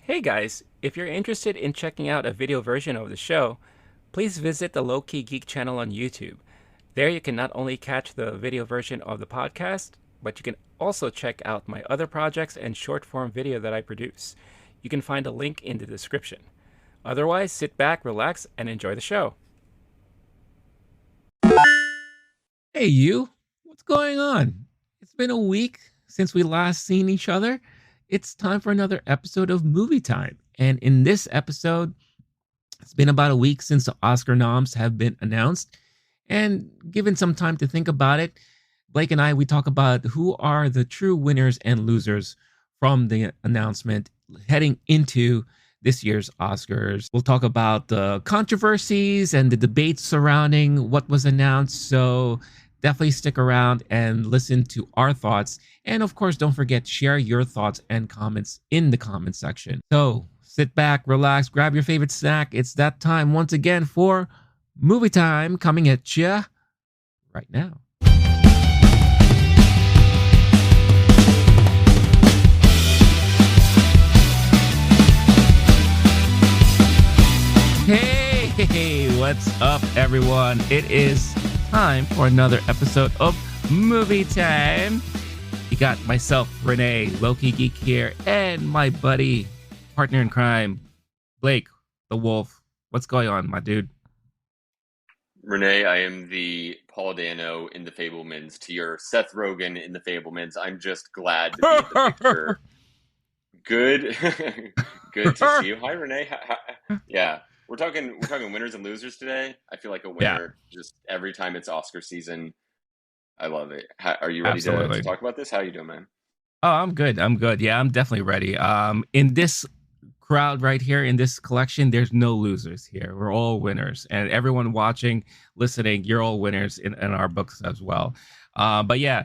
Hey guys, if you're interested in checking out a video version of the show, please visit the LOWKEY GEEK channel on YouTube. There you can not only catch the video version of the podcast, but you can also check out my other projects and short form video that I produce. You can find a link in the description. Otherwise, sit back, relax, and enjoy the show. Hey, you. What's going on? It's been a week since we last seen each other. It's time for another episode of Movie Time. And in this episode, it's been about a week since the Oscar noms have been announced. And given some time to think about it, Blake and I, we talk about who are the true winners and losers from the announcement heading into this year's Oscars. We'll talk about the controversies and the debates surrounding what was announced. So definitely stick around and listen to our thoughts. And of course, don't forget, share your thoughts and comments in the comment section. So sit back, relax, grab your favorite snack. It's that time once again for Movie Time coming at you right now. Hey, what's up, everyone? It is time for another episode of Movie Time. You got myself, Renee, LOWKEY GEEK here, and my buddy, partner in crime, Blake, the Wolf. What's going on, my dude? Renee, I am the Paul Dano in The Fablemans to your Seth Rogen in The Fablemans. I'm just glad to be in the picture. Good, good to see you. Hi, Renee. Yeah, we're talking winners and losers today. I feel like a Yeah, winner just every time it's Oscar season. I love it. Are you ready to absolutely. talk about this? How you doing, man? Oh, I'm good. I'm good. Yeah, I'm definitely ready. In this crowd right here, in this collection, there's no losers here. We're all winners, and everyone watching, listening, you're all winners in our books as well. But yeah,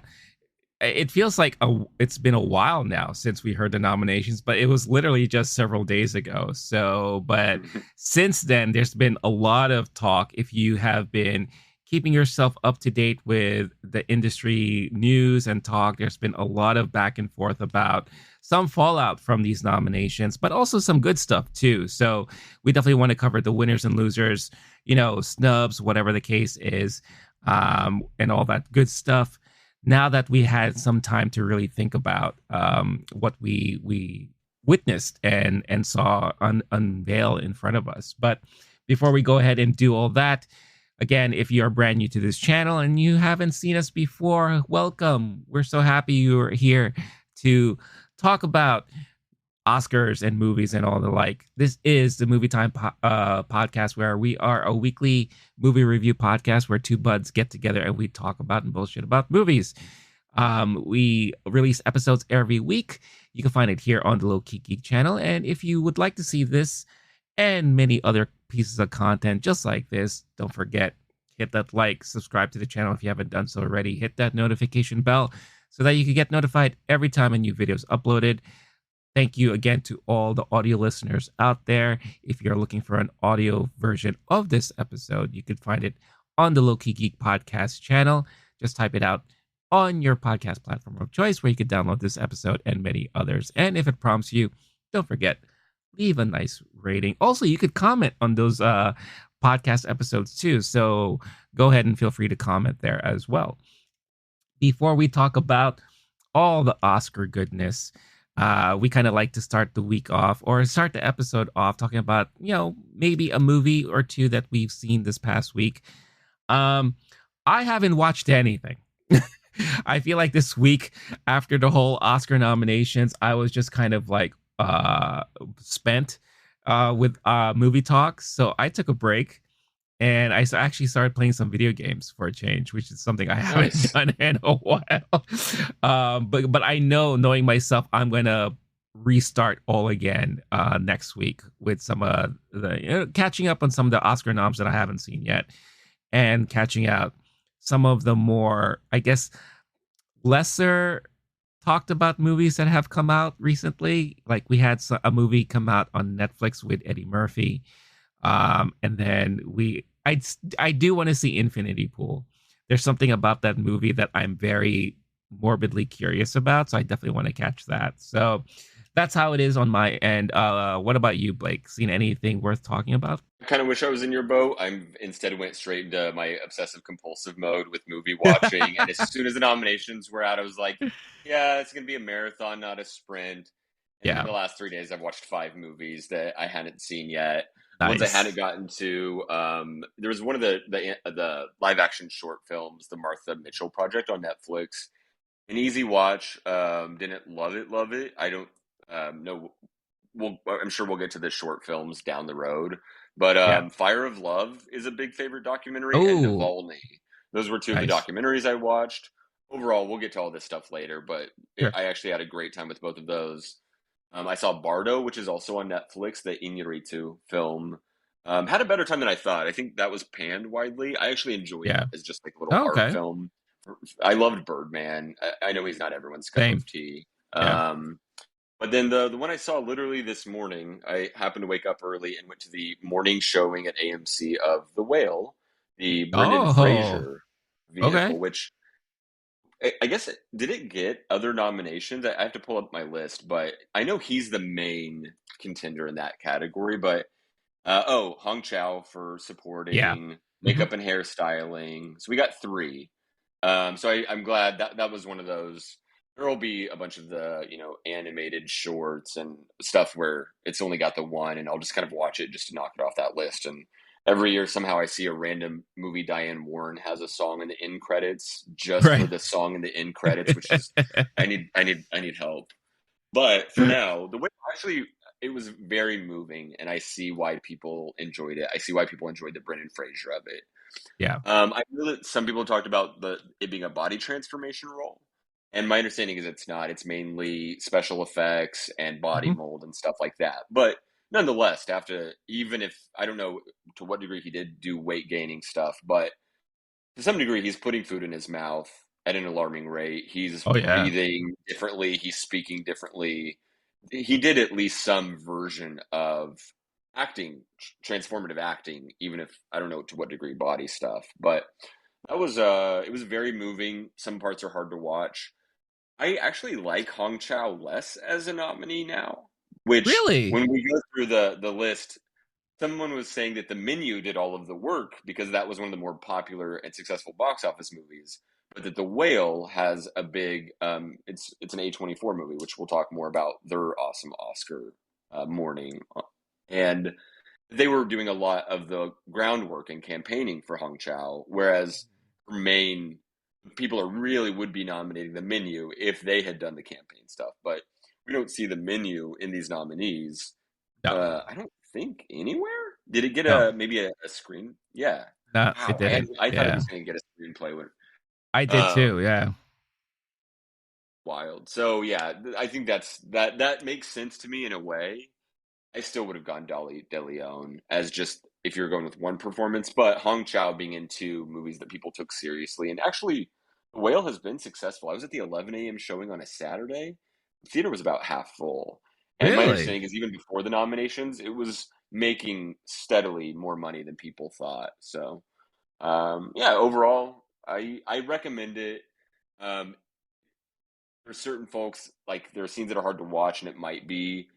it feels like it's been a while now since we heard the nominations, but it was literally just several days ago. So, but since then, there's been a lot of talk. If you have been keeping yourself up to date with the industry news and talk, there's been a lot of back and forth about some fallout from these nominations, but also some good stuff too. So we definitely want to cover the winners and losers, snubs, whatever the case is, and all that good stuff. Now that we had some time to really think about what we witnessed and saw unveil in front of us. But before we go ahead and do all that, again, if you are brand new to this channel and you haven't seen us before, welcome. We're so happy you're here to talk about Oscars and movies and all the like. This is the Movie Time podcast, where we are a weekly movie review podcast where two buds get together and we talk about and bullshit about movies. We release episodes every week. You can find it here on the LOWKEY GEEK channel. And if you would like to see this and many other pieces of content just like this, don't forget, hit that like, subscribe to the channel if you haven't done so already, hit that notification bell so that you can get notified every time a new video is uploaded. Thank you again to all the audio listeners out there. If you're looking for an audio version of this episode, you can find it on the LOWKEY GEEK podcast channel. Just type it out on your podcast platform of choice where you can download this episode and many others. And if it prompts you, don't forget, leave a nice rating. Also, you could comment on those podcast episodes too. So go ahead and feel free to comment there as well. Before we talk about all the Oscar goodness, we kind of like to start the week off or start the episode off talking about, maybe a movie or two that we've seen this past week. I haven't watched anything. I feel like this week, after the whole Oscar nominations, I was just kind of like spent with movie talks. So I took a break and I actually started playing some video games for a change, which is something I haven't done in a while. But I know, knowing myself, I'm going to restart all again next week with some catching up on some of the Oscar noms that I haven't seen yet, and catching out some of the more, I guess, lesser talked about movies that have come out recently. Like we had a movie come out on Netflix with Eddie Murphy. And then I do want to see Infinity Pool. There's something about that movie that I'm very morbidly curious about. So I definitely want to catch that. So That's how it is on my end. What about you, Blake? Seen anything worth talking about? I kind of wish I was in your boat. I'm instead went straight into my obsessive compulsive mode with movie watching, and as soon as the nominations were out, I was like, "Yeah, it's gonna be a marathon, not a sprint." And in Yeah, the last 3 days, I've watched 5 movies that I hadn't seen yet. The ones I hadn't nice. gotten to, there was one of the live action short films, the Martha Mitchell Project on Netflix. An easy watch. Didn't love it. I don't know. I'm sure we'll get to the short films down the road, but Yeah. Fire of Love is a big favorite documentary, and Oh, Navalny. Those were two of the nice. documentaries I watched. Overall, we'll get to all this stuff later, but Sure. I actually had a great time with both of those. I saw Bardo, which is also on Netflix, the Iñárritu film. Had a better time than I thought. I think that was panned widely. I actually enjoyed it Yeah. as just like a little Oh, art okay. film. I loved Birdman. I know he's not everyone's cup Same. of tea. Yeah. But then the one I saw literally this morning, I happened to wake up early and went to the morning showing at AMC of The Whale, the Brendan Oh, Fraser okay. vehicle, which I guess did it get other nominations? I have to pull up my list, but I know he's the main contender in that category. But Hong Chow for Yeah. supporting Hmm. makeup and hairstyling. So we got three. So I'm glad that that was one of those. There will be a bunch of the animated shorts and stuff where it's only got the one, and I'll just kind of watch it just to knock it off that list. And every year somehow I see a random movie Diane Warren has a song in the end credits just for Right. the song in the end credits, which is I need help. But for now, the way actually it was very moving, and I see why people enjoyed it. I see why people enjoyed the Brendan Fraser of it. Yeah. I know that some people talked about it being a body transformation role, and my understanding is it's not. It's mainly special effects and body Hmm. mold and stuff like that. But nonetheless, after even if I don't know to what degree he did do weight gaining stuff, but to some degree he's putting food in his mouth at an alarming rate. He's Oh yeah. breathing differently. He's speaking differently. He did at least some version of acting, transformative acting, even if I don't know to what degree body stuff. But that was it was very moving. Some parts are hard to watch. I actually like Hong Chow less as a nominee now, which Really? when we go through the list, someone was saying that the menu did all of the work because that was one of the more popular and successful box office movies, but that the whale has a big it's an A24 movie, which we'll talk more about their awesome Oscar morning, and they were doing a lot of the groundwork and campaigning for Hong Chow, whereas main people are really would be nominating the menu if they had done the campaign stuff, but we don't see the menu in these nominees. No. I don't think anywhere. Did it get No. maybe a screen? Yeah. No, it Wow. didn't. I thought it Yeah. was going to get a screenplay. I did Um, too. Yeah. Wild. So yeah, I think that makes sense to me in a way. I still would have gone Dolly De Leon as just if you're going with one performance, but Hong Chow being in two movies that people took seriously, and actually, The Whale has been successful. I was at the 11 a.m. showing on a Saturday. The theater was about half full, and my Really? understanding is even before the nominations, it was making steadily more money than people thought. So, yeah, overall, I recommend it. Um, for certain folks, like there are scenes that are hard to watch, and it might be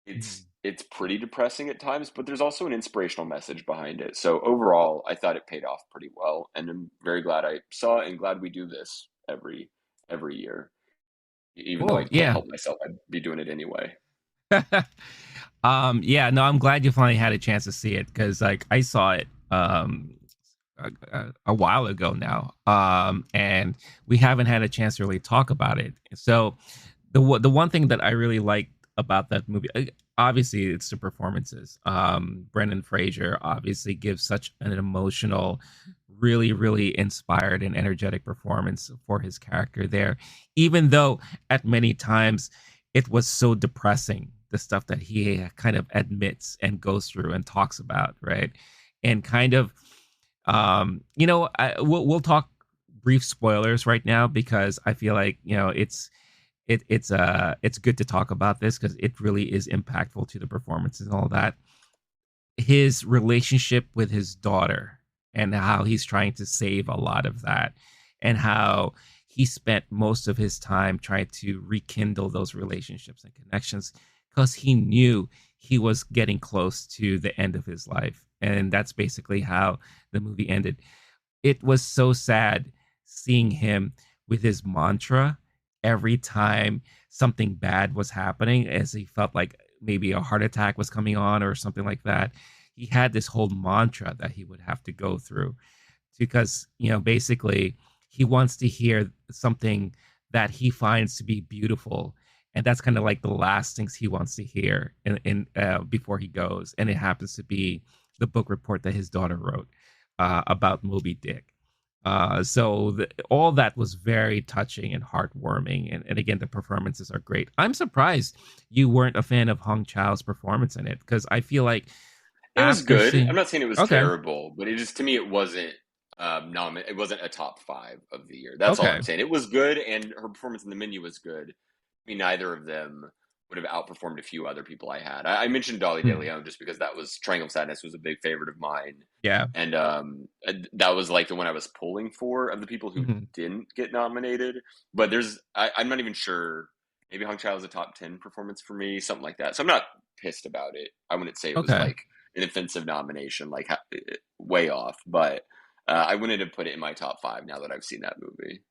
Mhm. it's pretty depressing at times, but there's also an inspirational message behind it. So overall, I thought it paid off pretty well, and I'm very glad I saw it and glad we do this every year. Even though I Cool. can't Yeah. help myself, I'd be doing it anyway. Yeah, no, I'm glad you finally had a chance to see it because like I saw it a while ago now. And we haven't had a chance to really talk about it. So the one thing that I really liked about that movie, obviously, it's the performances. Brendan Fraser obviously gives such an emotional, really inspired and energetic performance for his character there, even though at many times it was so depressing. The stuff that he kind of admits and goes through and talks about, right? And kind of, we'll talk brief spoilers right now because I feel like it's good to talk about this because it really is impactful to the performances and all that. His relationship with his daughter and how he's trying to save a lot of that, and how he spent most of his time trying to rekindle those relationships and connections because he knew he was getting close to the end of his life. And that's basically how the movie ended. It was so sad seeing him with his mantra every time something bad was happening, as he felt like maybe a heart attack was coming on or something like that. He had this whole mantra that he would have to go through because, basically he wants to hear something that he finds to be beautiful. And that's kind of like the last things he wants to hear in before he goes. And it happens to be the book report that his daughter wrote about Moby Dick. So all that was very touching and heartwarming. And again, the performances are great. I'm surprised you weren't a fan of Hong Chau's performance in it because I feel like It was after good. I'm seeing. not saying it was Okay. terrible, but it just to me it wasn't it wasn't a top five of the year. That's all Okay. I'm saying. It was good, and her performance in the menu was good. I mean, neither of them would have outperformed a few other people I had. I mentioned Dolly De Hmm. Leon just because that was Triangle of Sadness was a big favorite of mine, Yeah. and that was like the one I was pulling for of the people who Hmm. didn't get nominated. But I'm not even sure. Maybe Hong Chao is a top 10 performance for me, something like that. So I'm not pissed about it. I wouldn't say it was Okay. like an offensive nomination, like way off, but I wanted to put it in my top five now that I've seen that movie.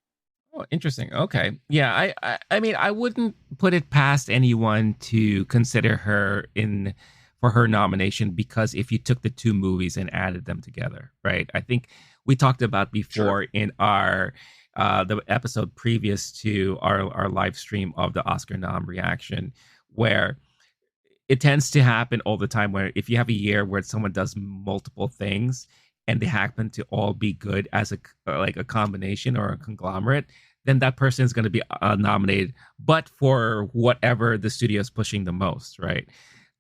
Oh, interesting. Okay. Yeah, I mean, I wouldn't put it past anyone to consider her in for her nomination because if you took the two movies and added them together, right? I think we talked about Sure. before in our the episode previous to our live stream of the Oscar nom reaction where it tends to happen all the time where if you have a year where someone does multiple things and they happen to all be good as a like a combination or a conglomerate, then that person is going to be nominated, but for whatever the studio is pushing the most, right?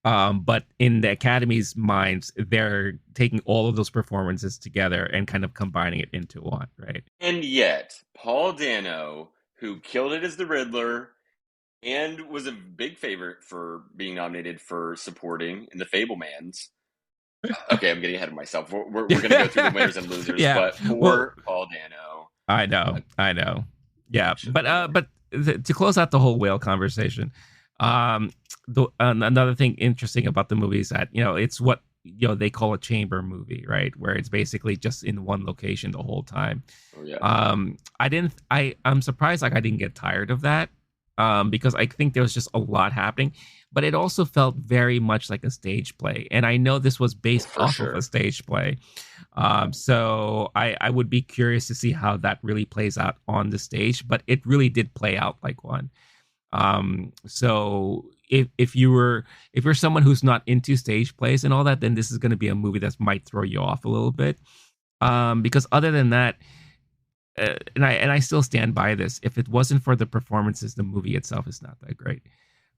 But in the Academy's minds, they're taking all of those performances together and kind of combining it into one, right? And yet, Paul Dano, who killed it as the Riddler and was a big favorite for being nominated for supporting in the Fablemans. Okay, I'm getting ahead of myself. We're going to go through the winners and losers, Yeah. but Well, poor Paul Dano. I know, Uh, I know. Yeah, should have been there. but to close out the whole whale conversation, um, another thing interesting about the movie is that it's what they call a chamber movie, right? Where it's basically just in one location the whole time. Oh yeah, I'm surprised like I didn't get tired of that, because I think there was just a lot happening, but it also felt very much like a stage play, and I know this was based for off of a sure. stage play. So I would be curious to see how that really plays out on the stage, but it really did play out like one. So if you're someone who's not into stage plays and all that, then this is going to be a movie that might throw you off a little bit. Because other than that, and I still stand by this. If it wasn't for the performances, the movie itself is not that great.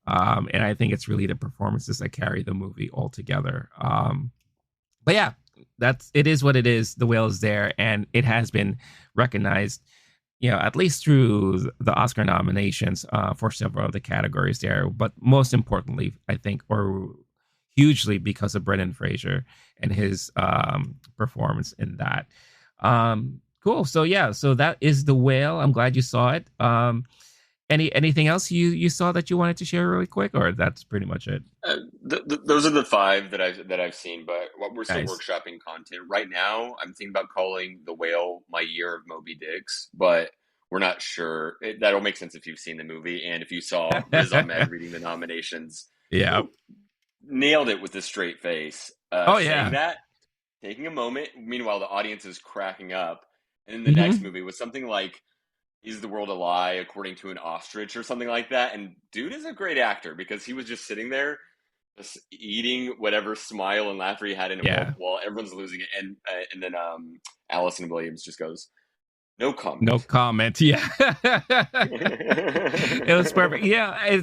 And I think it's really the performances that carry the movie altogether. But yeah, it is what it is. The whale is there, and it has been recognized, at least through the Oscar nominations for several of the categories there. But most importantly, I think, or hugely because of Brendan Fraser and his performance in that. Cool. So yeah, so that is the whale. I'm glad you saw it. Anything else you saw that you wanted to share really quick, or that's pretty much it? Those are the five that I've seen, but what we're still Nice. workshopping content right now. I'm thinking about calling the whale my year of Moby Dicks, but we're not sure. That'll make sense if you've seen the movie and if you saw Riz Ahmed reading the nominations. Yeah. Who nailed it with a straight face. Oh Saying yeah. that, taking a moment. Meanwhile, the audience is cracking up, and then the next Hmm. movie was something like "Is the World a Lie?" according to an ostrich or something like that. And dude is a great actor because he was just sitting there just eating whatever smile and laughter he had in him Yeah. while everyone's losing it. And then Allison Williams just goes, "No No comment." comment. Yeah. It was perfect. Yeah.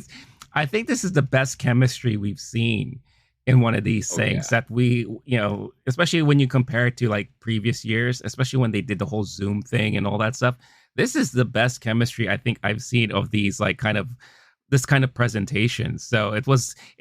I think this is the best chemistry we've seen in one of these Oh things yeah, that especially when you compare it to like previous years, especially when they did the whole Zoom thing and all that stuff. This is the best chemistry I think I've seen of these like kind of this kind of presentation. So it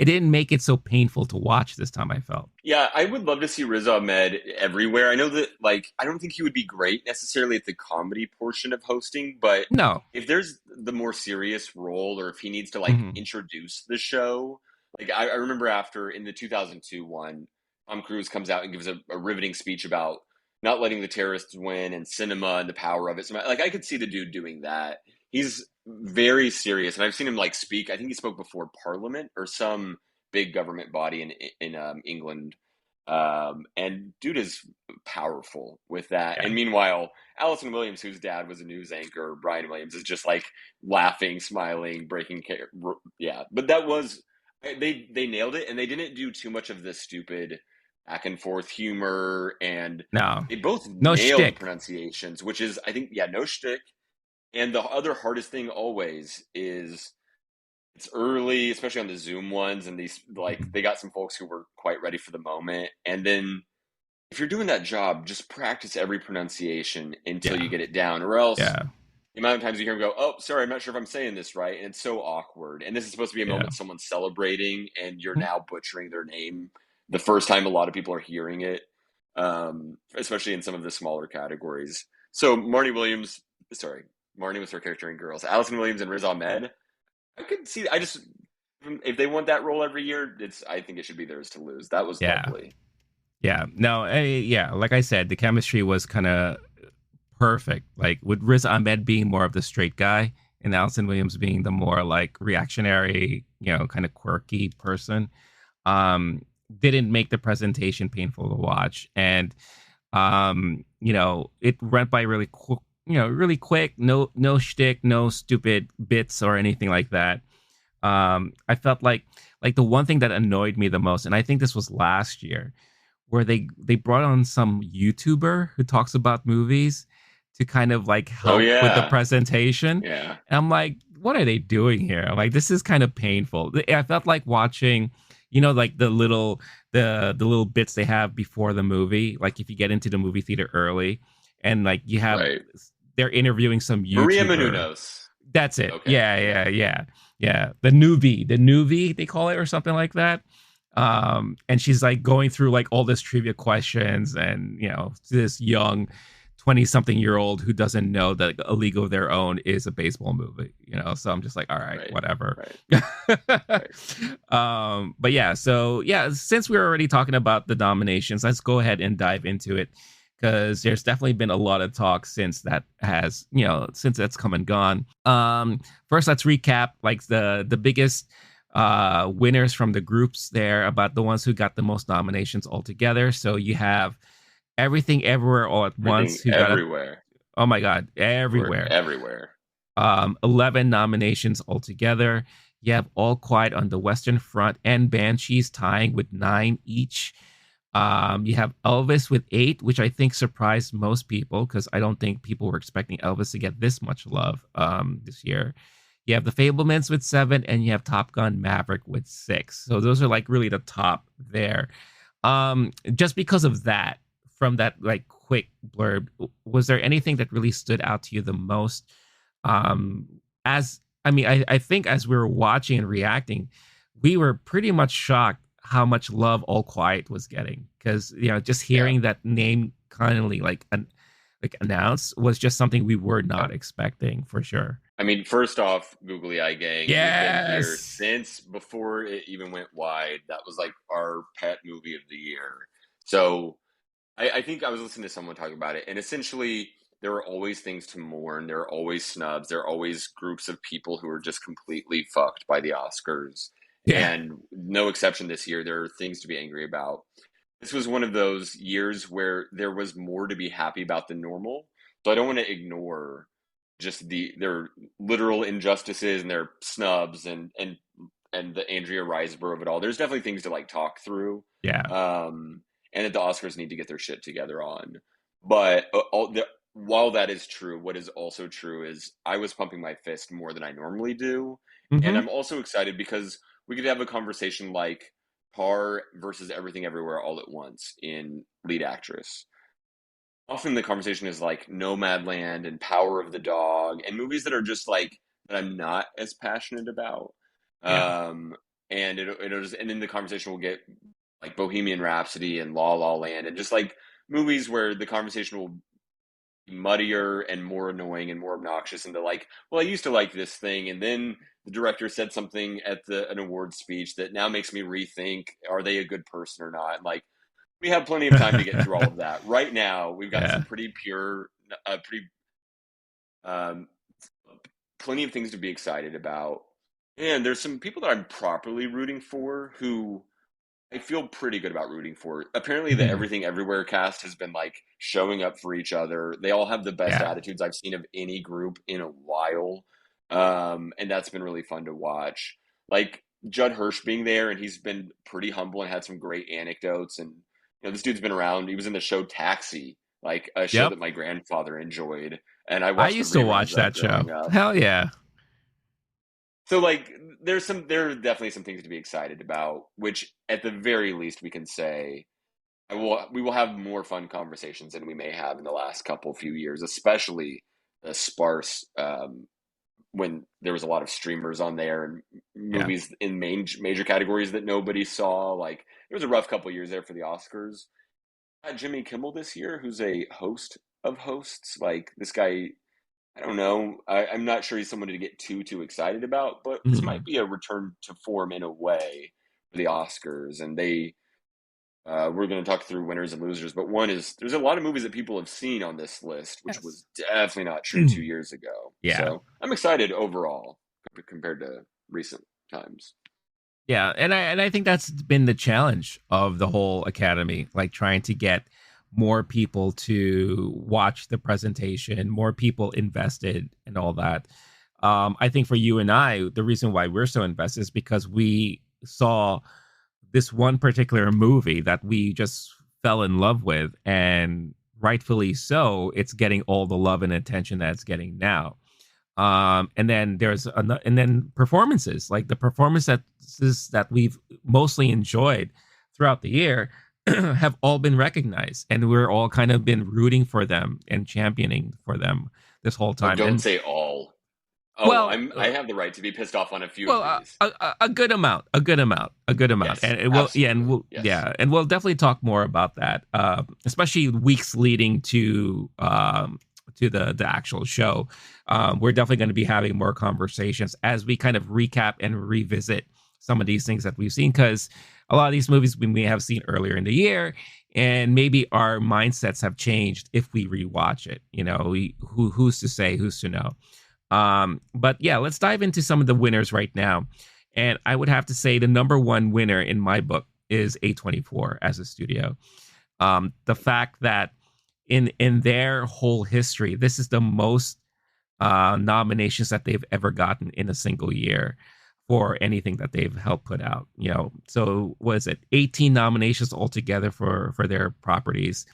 didn't make it so painful to watch this time, I felt. Yeah, I would love to see Riz Ahmed everywhere. I know that, like, I don't think he would be great necessarily at the comedy portion of hosting, but No. if there's the more serious role, or if he needs to like Hmm. introduce the show, like I remember after in the 2002 one, Tom Cruise comes out and gives a riveting speech about not letting the terrorists win and cinema and the power of it. So, like, I could see the dude doing that. He's very serious, and I've seen him like speak. I think he spoke before Parliament or some big government body in England. And dude is powerful with that. Yeah. And meanwhile, Allison Williams, whose dad was a news anchor, Brian Williams, is just like laughing, smiling, breaking care. Yeah, but that was they nailed it, and they didn't do too much of the stupid back and forth humor, and No. they both No nailed shtick. pronunciations, which is, I think, yeah, no shtick. And the other hardest thing always is it's early, especially on the Zoom ones, and these, like, Mhm. they got some folks who were quite ready for the moment. And then if you're doing that job, just practice every pronunciation until you Yeah. get it down, or else Yeah. the amount of times you hear them go, "Oh, sorry, I'm not sure if I'm saying this right," and it's so awkward. And this is supposed to be a Yeah. moment someone's celebrating, and you're Mhm. now butchering their name the first time a lot of people are hearing it, especially in some of the smaller categories. So Marnie was her character in Girls. Allison Williams and Riz Ahmed. I could see. I just, if they want that role every year, I think it should be theirs to lose. That was Yeah. lovely. Yeah. No, yeah, like I said, the chemistry was kind of perfect. Like with Riz Ahmed being more of the straight guy and Allison Williams being the more like reactionary, kind of quirky person. Um, didn't make the presentation painful to watch. And it went by really quick, really quick, no shtick, no stupid bits or anything like that. I felt like the one thing that annoyed me the most, and I think this was last year, where they brought on some YouTuber who talks about movies to kind of like Oh help with the yeah, presentation. yeah, And I'm like, what are they doing here? Like, this is kind of painful. I felt like watching, like the little bits they have before the movie. Like if you get into the movie theater early, and like right. they're interviewing some Maria YouTuber. Menounos. That's it. Okay, Yeah, yeah, yeah, yeah, yeah. The newbie, they call it, or something like that. And she's like going through like all this trivia questions, and this young 20-something-year-old who doesn't know that A League of Their Own is a baseball movie. So I'm just like, all right, right, whatever. right, right. But yeah, so yeah, since we're already talking about the nominations, let's go ahead and dive into it, because there's definitely been a lot of talk since that's come and gone. First, let's recap like the biggest winners from the groups there, about the ones who got the most nominations altogether. So you have Everything Everywhere All at Once, Everything, who got everywhere, oh my god, or everywhere. everywhere. 11 nominations altogether. You have All Quiet on the Western Front and Banshees tying with 9 each. You have Elvis with 8, which I think surprised most people, because I don't think people were expecting Elvis to get this much love this year. You have The Fablemans with 7, and you have Top Gun Maverick with 6. So those are like really the top there. Just because of that, from that like quick blurb, was there anything that really stood out to you the most? As I mean, I think as we were watching and reacting, we were pretty much shocked how much love All Quiet was getting, because just Yeah. hearing that name kindly like announced was just something we were not Yep. expecting, for sure. I mean, first off, Googly Eye Gang, we've been here Yes. since before it even went wide. That was like our pet movie of the year. So I think I was listening to someone talk about it, and essentially, there are always things to mourn. There are always snubs. There are always groups of people who are just completely fucked by the Oscars. Yeah. And no exception this year. There are things to be angry about. This was one of those years where there was more to be happy about than normal. So I don't want to ignore just their literal injustices and their snubs, and the Andrea Riseborough of it all. There's definitely things to like talk through, Yeah. um, and that the Oscars need to get their shit together on. But while that is true, what is also true is I was pumping my fist more than I normally do, and Mm-hmm. I'm also excited because we could have a conversation like Tar versus Everything Everywhere All at Once in lead actress. Often the conversation is like Nomadland and Power of the Dog and movies that are just like that I'm not as passionate about. Yeah. Um, and it'll just, and then the conversation will get like Bohemian Rhapsody and La La Land, and just like movies where the conversation will be muddier and more annoying and more obnoxious, into like, well, I used to like this thing, and then the director said something at an award speech that now makes me rethink, are they a good person or not? And like, we have plenty of time to get through all of that. Right now, we've got Yeah. some pretty pure, pretty um, plenty of things to be excited about. And there's some people that I'm properly rooting for who I feel pretty good about rooting for. Apparently, the Mhm. Everything Everywhere cast has been like showing up for each other. They all have the best Yeah. attitudes I've seen of any group in a while. And that's been really fun to watch. Like Judd Hirsch being there, and he's been pretty humble and had some great anecdotes. And this dude's been around. He was in the show Taxi, like a show Yep. that my grandfather enjoyed, and I I watched the used to reruns watch of that show. growing up. Hell yeah. So like there are definitely some things to be excited about, which at the very least we can say we will have more fun conversations than we may have in the last couple few years, especially the sparse when there was a lot of streamers on there and Yeah. movies in major categories that nobody saw. Like it was a rough couple years there for the Oscars. Jimmy Kimmel this year, who's a host of hosts. Like this guy, I don't know. I'm not sure he's someone to get too excited about, but this might Mhm. be a return to form in a way for the Oscars. And we're going to talk through winners and losers, but one is there's a lot of movies that people have seen on this list, which Yes. was definitely not true 2 years ago. Yeah. So I'm excited overall compared to recent times. Yeah, and I think that's been the challenge of the whole academy, like trying to get more people to watch the presentation, more people invested and all that. I think for you and I, the reason why we're so invested is because we saw this one particular movie that we just fell in love with, and rightfully so, it's getting all the love and attention that it's getting now. And then and then performances, like the performances that we've mostly enjoyed throughout the year have all been recognized, and we're all kind of been rooting for them and championing for them this whole Oh, time. don't And say all. Oh, well, I have the right to be pissed off on a few of well, these. a good amount, a good amount, Yes, and it will, yeah, and absolutely. we'll, Yes. yeah, and we'll definitely talk more about that, especially weeks leading to the actual show. We're definitely going to be having more conversations as we kind of recap and revisit some of these things that we've seen, because a lot of these movies we may have seen earlier in the year, and maybe our mindsets have changed if we rewatch it. Who's to say, who's to know? But yeah, let's dive into some of the winners right now. And I would have to say the number one winner in my book is A24 as a studio. The fact that in their whole history, this is the most nominations that they've ever gotten in a single year for anything that they've helped put out. So was it 18 nominations altogether for their properties,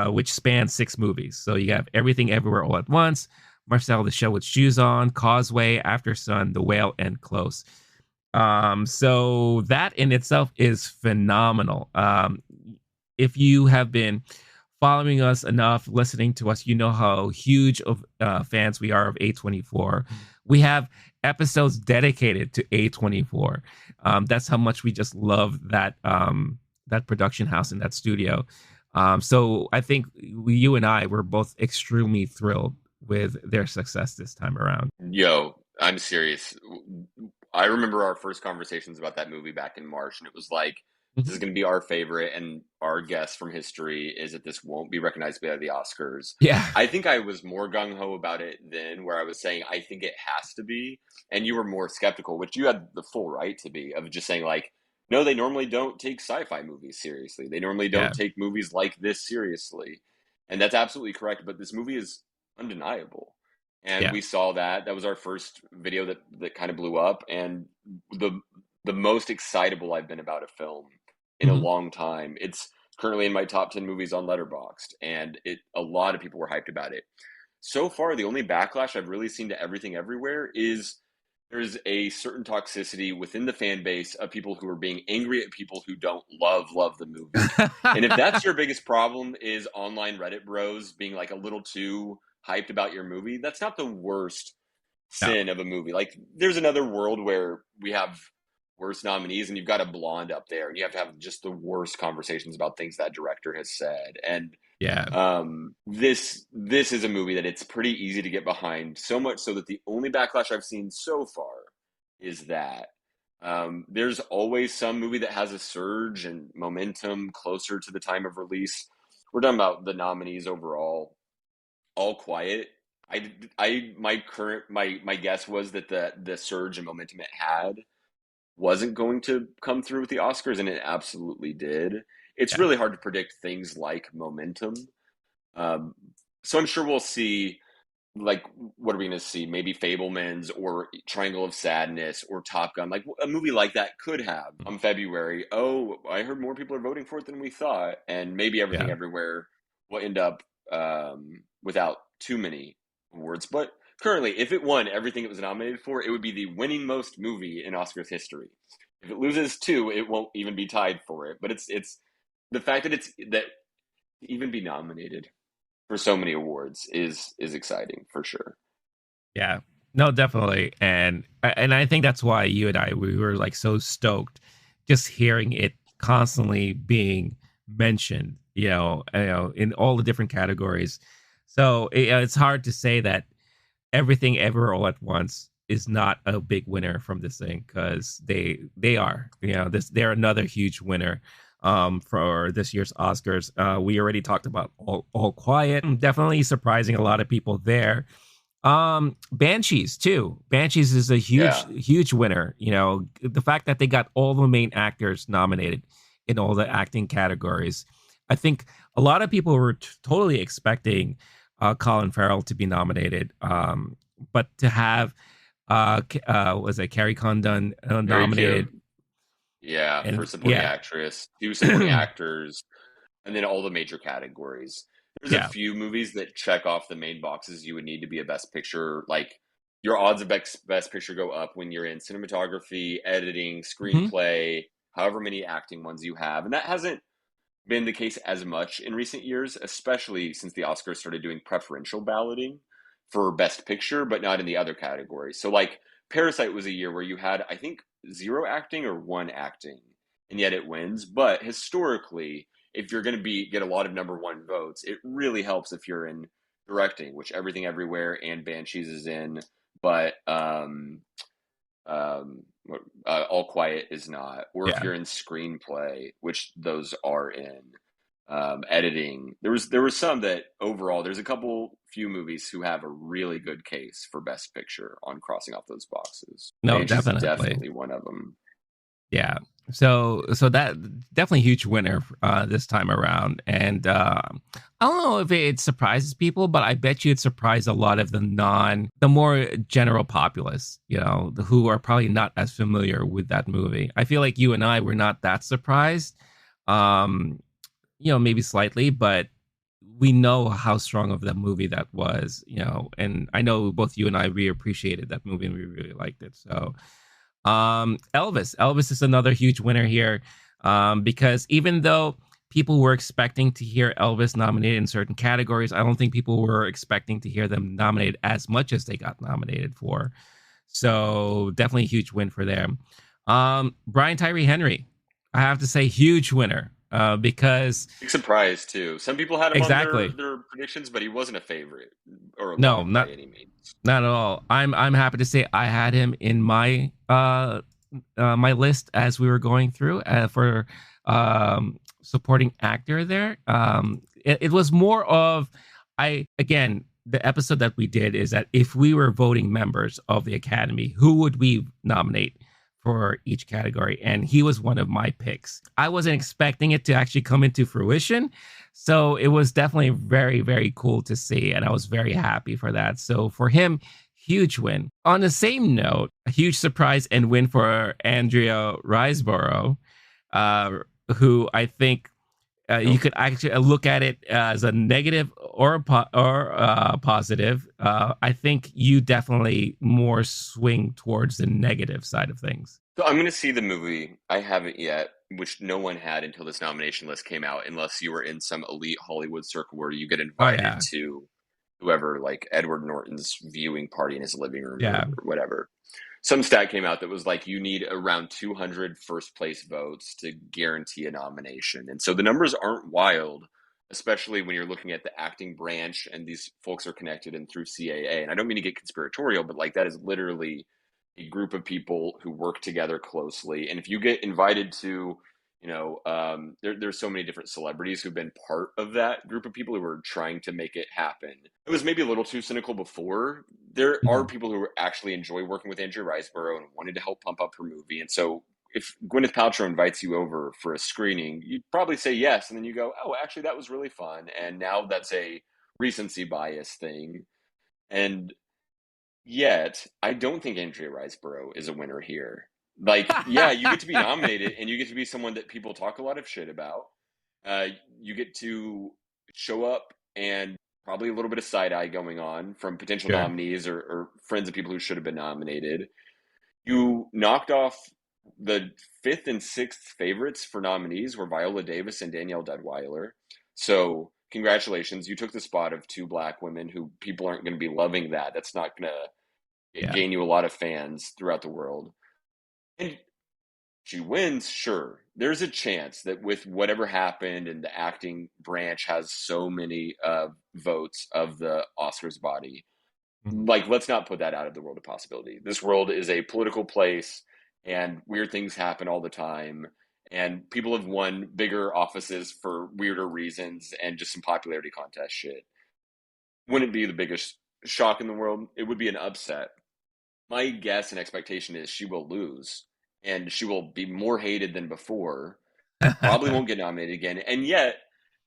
which span 6 movies. So you have Everything Everywhere All at Once, Marcel the Shell with Shoes On, Causeway, After Sun, The Whale, and Close. So that in itself is phenomenal. If you have been following us enough, listening to us, you know how huge of fans we are of A24. We have episodes dedicated to A24. That's how much we just love that production house and that studio. So I think you and I were both extremely thrilled with their success this time around. Yo, I'm serious. I remember our first conversations about that movie back in March, and it was like, this is Mhm. going to be our favorite, and our guess from history is that this won't be recognized by the Oscars. Yeah, I think I was more gung ho about it then, where I was saying, I think it has to be. And you were more skeptical, which you had the full right to be, of just saying, like, no, they normally don't take sci fi movies seriously. They normally don't yeah, take movies like this seriously. And that's absolutely correct. But this movie is undeniable, and yeah. we saw that. That was our first video that kind of blew up, and the the most excitable I've been about a film in a Hmm. long time. It's currently in my top 10 movies on Letterboxd, and a lot of people were hyped about it. So far, the only backlash I've really seen to Everything Everywhere is there's a certain toxicity within the fan base of people who are being angry at people who don't love the movie. And if that's your biggest problem, is online Reddit bros being like a little too hyped about your movie, that's not the worst No. sin of a movie. Like, there's another world where we have worst nominees, and you've got a blonde up there, and you have to have just the worst conversations about things that director has said. And Yeah. this is a movie that it's pretty easy to get behind. So much so that the only backlash I've seen so far is that there's always some movie that has a surge and momentum closer to the time of release. We're talking about the nominees overall. All Quiet. My guess was that the surge and momentum it had wasn't going to come through with the Oscars, and it absolutely did. It's Yeah. really hard to predict things like momentum. Um, so I'm sure we'll see, like, what are we going to see? Maybe Fablemans or Triangle of Sadness or Top Gun. Like, a movie like that could have February. Oh, I heard more people are voting for it than we thought, and maybe Everything Yeah. Everywhere will end up without too many awards. But currently, if it won everything it was nominated for, it would be the winning most movie in Oscars history. If it loses two, it won't even be tied for it. But it's the fact that it's that even be nominated for so many awards is exciting for sure. Yeah. No, definitely. And I think that's why you and I we were like so stoked just hearing it constantly being mentioned, in all the different categories. So it's hard to say that Everything Ever All at Once is not a big winner from this thing, because they are, they're another huge winner for this year's Oscars. We already talked about All Quiet, definitely surprising a lot of people there. Banshees too. Banshees is a Yeah. huge winner. The fact that they got all the main actors nominated in all the acting categories. I think a lot of people were totally expecting Colin Farrell to be nominated, but to have was it Carrie Condon Very cute. nominated, Yeah, for and supporting yeah, actress, two supporting actors, and then all the major categories. There's a yeah, few movies that check off the main boxes you would need to be a best picture. Like, your odds of best picture go up when you're in cinematography, editing, hmm screenplay, however many acting ones you have. And that hasn't been the case as much in recent years, especially since the Oscars started doing preferential balloting for Best Picture, but not in the other categories. So, like, Parasite was a year where you had, I think, zero acting or one acting, and yet it wins. But historically, if you're going to be get a lot of number one votes, it really helps if you're in directing, which Everything Everywhere and Banshees is in, but um, All Quiet is not, or if yeah. you're in screenplay, which those are in. Editing. There was some that overall there's a couple few movies who have a really good case for Best Picture on crossing off those boxes. No, Banshee's definitely. definitely one of them. Yeah. So that definitely huge winner this time around. And I don't know if it surprises people, but I bet you it surprised a lot of the more general populace, who are probably not as familiar with that movie. I feel like you and I were not that surprised, um, maybe slightly, but we know how strong of that movie that was, and I know both you and I, we appreciated that movie and we really liked it. So Elvis is another huge winner here, because even though people were expecting to hear Elvis nominated in certain categories, I don't think people were expecting to hear them nominated as much as they got nominated for. So definitely a huge win for them. Brian Tyree Henry, I have to say, huge winner, because Big surprise too. Some people had him on their exactly. their predictions, but he wasn't a favorite or a No, lock by not any means. not at all. I'm happy to say I had him in my list as we were going through for supporting actor there. It was more of, I again, the episode that we did is that if we were voting members of the Academy, who would we nominate for each category? And he was one of my picks. I wasn't expecting it to actually come into fruition. So it was definitely very, very cool to see. And I was very happy for that. So for him, huge win. On the same note, a huge surprise and win for Andrea Riseborough, uh, who I think you Nope. could actually look at it as a negative or positive. I think you definitely more swing towards the negative side of things. So I'm going to see the movie. I haven't yet, which no one had until this nomination list came out, unless you were in some elite Hollywood circle where you get Oh invited yeah, to whoever, like Edward Norton's viewing party in his living room or Yeah. whatever. Some stat came out that was like you need around 200 first place votes to guarantee a nomination. And so the numbers aren't wild, especially when you're looking at the acting branch and these folks are connected and through CAA. And I don't mean to get conspiratorial, but like that is literally a group of people who work together closely. And if you get invited to, there's so many different celebrities who've been part of that group of people who are trying to make it happen. It was maybe a little too cynical before. There are Mhm. people who actually enjoy working with Andrea Riseborough and wanted to help pump up her movie. And so if Gwyneth Paltrow invites you over for a screening, you'd probably say yes. And then you go, oh, actually, that was really fun. And now that's a recency bias thing. And yet, I don't think Andrea Riseborough is a winner here. Like, yeah, you get to be nominated and you get to be someone that people talk a lot of shit about. Uh, you get to show up and probably a little bit of side eye going on from potential Sure. nominees or friends of people who should have been nominated. You knocked off the fifth and sixth favorites for nominees were Viola Davis and Danielle Deadwyler. So congratulations, you took the spot of two black women who people aren't going to be loving that. That's not going to Yeah. gain you a lot of fans throughout the world. And she wins, sure. There's a chance that with whatever happened and the acting branch has so many votes of the Oscars body, Mhm. like let's not put that out of the world of possibility. This world is a political place and weird things happen all the time. And people have won bigger offices for weirder reasons and just some popularity contest shit. Wouldn't be the biggest shock in the world. It would be an upset. My guess and expectation is she will lose and she will be more hated than before. Probably won't get nominated again. And yet,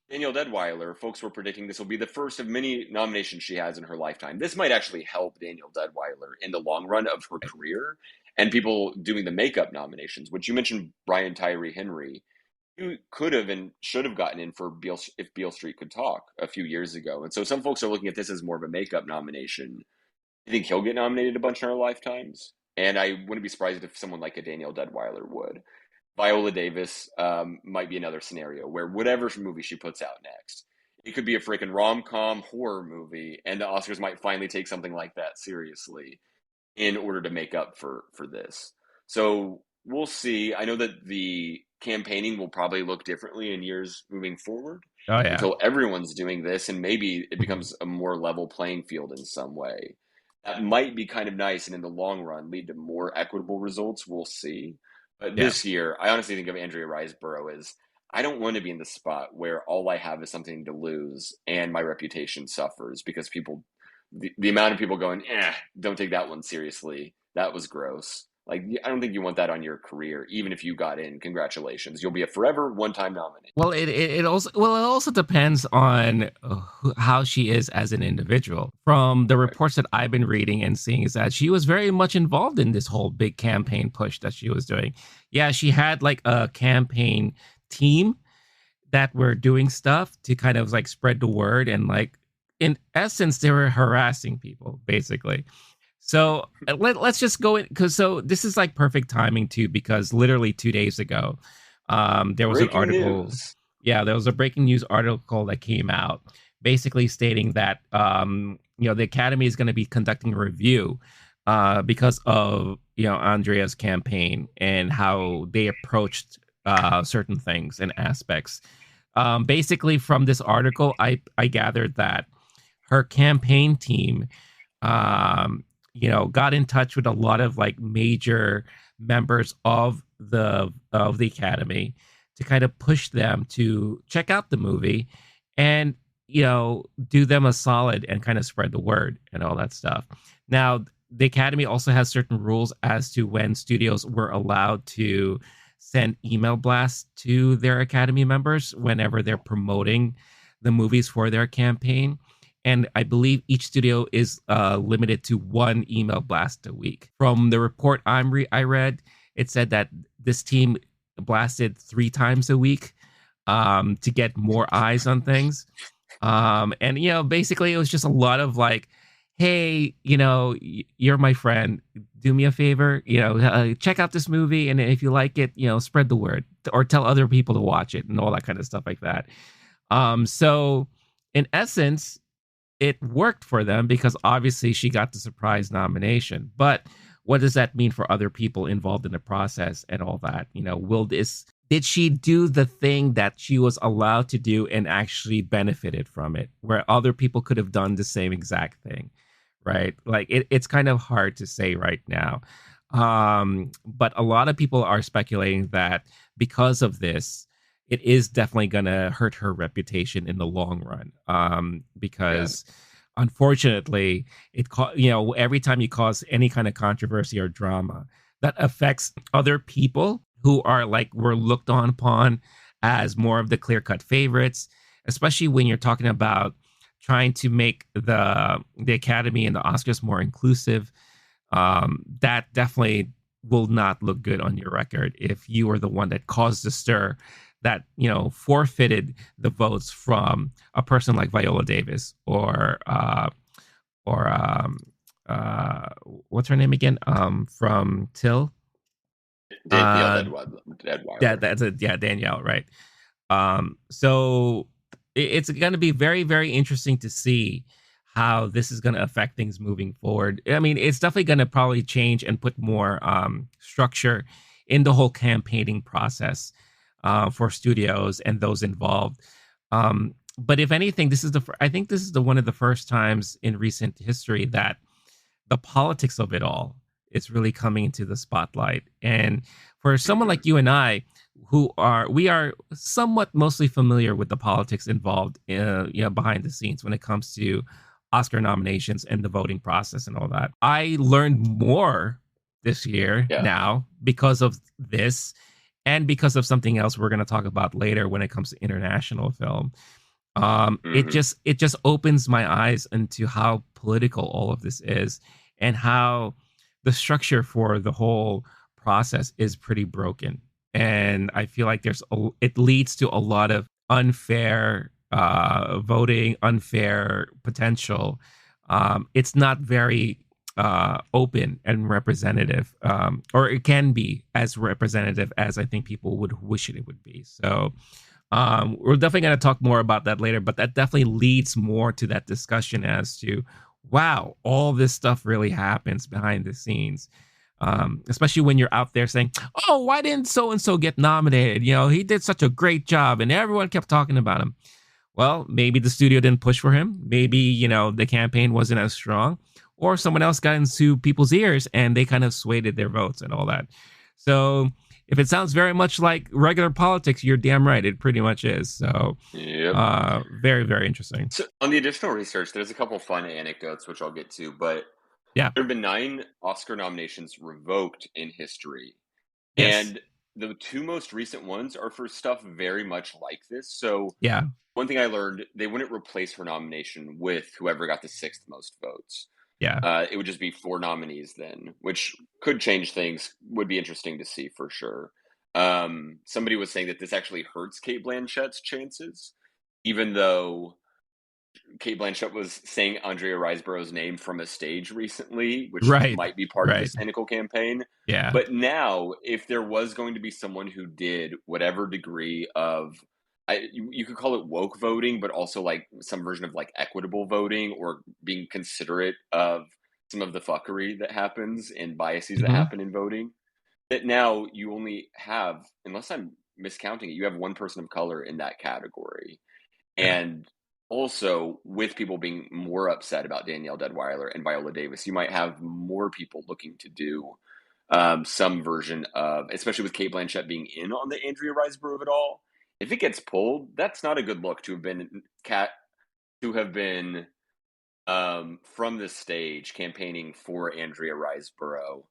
Danielle Deadwyler, folks were predicting this will be the first of many nominations she has in her lifetime. This might actually help Danielle Deadwyler in the long run of her career and people doing the makeup nominations, which you mentioned Brian Tyree Henry. You could have and should have gotten in for Beale if Beale Street Could Talk a few years ago. And so some folks are looking at this as more of a makeup nomination. I think he'll get nominated a bunch in our lifetimes. And I wouldn't be surprised if someone like a Danielle Deadwyler would. Viola Davis might be another scenario where whatever movie she puts out next, it could be a freaking rom com horror movie, and the Oscars might finally take something like that seriously in order to make up for this. So we'll see. I know that the campaigning will probably look differently in years moving forward Oh yeah. until everyone's doing this, and maybe it Mhm. becomes a more level playing field in some way. That might be kind of nice, and in the long run, lead to more equitable results. We'll see. But Yeah. this year, I honestly think of Andrea Riseborough as I don't want to be in the spot where all I have is something to lose and my reputation suffers because the amount of people going, don't take that one seriously. That was gross. Like, I don't think you want that on your career, even if you got in. Congratulations. You'll be a forever one time nominee. Well, it also depends on how she is as an individual. From the Right. reports that I've been reading and seeing, is that she was very much involved in this whole big campaign push that she was doing. Yeah, she had like a campaign team that were doing stuff to kind of like spread the word, and like in essence, they were harassing people basically. So let's just go in, because so this is like perfect timing too, because literally 2 days ago, there was an Breaking article. news. Yeah, there was a breaking news article that came out, basically stating that the Academy is going to be conducting a review because of Andrea's campaign and how they approached certain things and aspects. Basically, from this article, I gathered that her campaign team got in touch with a lot of like major members of the academy to kind of push them to check out the movie and do them a solid and kind of spread the word and all that stuff. Now, the academy also has certain rules as to when studios were allowed to send email blasts to their academy members whenever they're promoting the movies for their campaign, and I believe each studio is limited to one email blast a week. From the report I read, it said that this team blasted 3 times a week to get more eyes on things. And basically, it was just a lot of like, "Hey, you're my friend. Do me a favor. Check out this movie, and if you like it, spread the word or tell other people to watch it and all that kind of stuff like that." So, in essence, it worked for them because obviously she got the surprise nomination. But what does that mean for other people involved in the process and all that? Will this did she do the thing that she was allowed to do and actually benefited from it, where other people could have done the same exact thing, right? Like it's kind of hard to say right now. But a lot of people are speculating that because of this, it is definitely going to hurt her reputation in the long run. Yeah. Because unfortunately, every time you cause any kind of controversy or drama, that affects other people who are like were looked on upon as more of the clear cut favorites, especially when you're talking about trying to make the Academy and the Oscars more inclusive. That definitely will not look good on your record if you are the one that caused the stir that forfeited the votes from a person like Viola Davis or uh what's her name again, from Till. Danielle uh Deadweiler. that's a yeah, Danielle, right? So it's going to be very, very interesting to see how this is going to affect things moving forward. I mean, it's definitely going to probably change and put more structure in the whole campaigning process for studios and those involved. But if anything, I think this is the one of the first times in recent history that the politics of it all is really coming into the spotlight. And for someone Hmm. like you and I, we are somewhat mostly familiar with the politics involved, behind the scenes when it comes to Oscar nominations and the voting process and all that. I learned more this year Yeah. now because of this, and because of something else we're going to talk about later when it comes to international film. Hmm. It just opens my eyes into how political all of this is, and how the structure for the whole process is pretty broken. And I feel like it leads to a lot of unfair voting, unfair potential. It's not very open and representative, or it can be as representative as I think people would wish it would be. So we're definitely going to talk more about that later, but that definitely leads more to that discussion as to, wow, all this stuff really happens behind the scenes. Especially when you're out there saying, oh, why didn't so and so get nominated? He did such a great job and everyone kept talking about him. Well, maybe the studio didn't push for him. Maybe, the campaign wasn't as strong, or someone else got into people's ears and they kind of swayed their votes and all that. So if it sounds very much like regular politics, you're damn right. It pretty much is. So Yep. very, very interesting. So on the additional research, there's a couple fun anecdotes which I'll get to, but Yeah. there have been 9 Oscar nominations revoked in history, Yes. and the 2 most recent ones are for stuff very much like this. So Yeah. one thing I learned, they wouldn't replace her nomination with whoever got the 6th most votes. Yeah. It would just be 4 nominees then, which could change things. Would be interesting to see for sure. Somebody was saying that this actually hurts Kate Blanchett's chances, even though Kate Blanchett was saying Andrea Riseborough's name from a stage recently, which Right. might be part of the Right. cynical campaign. Yeah. But now, if there was going to be someone who did whatever degree of, you could call it woke voting, but also like some version of like equitable voting or being considerate of some of the fuckery that happens and biases that Hmm. happen in voting, that now you only have, unless I'm miscounting it, you have one person of color in that category. Yeah. And also, with people being more upset about Danielle Deadweiler and Viola Davis, you might have more people looking to do some version of, especially with Kate Blanchett being in on the Andrea Riseborough of it all. If it gets pulled, that's not a good look to have been from the stage campaigning for Andrea Riseborough.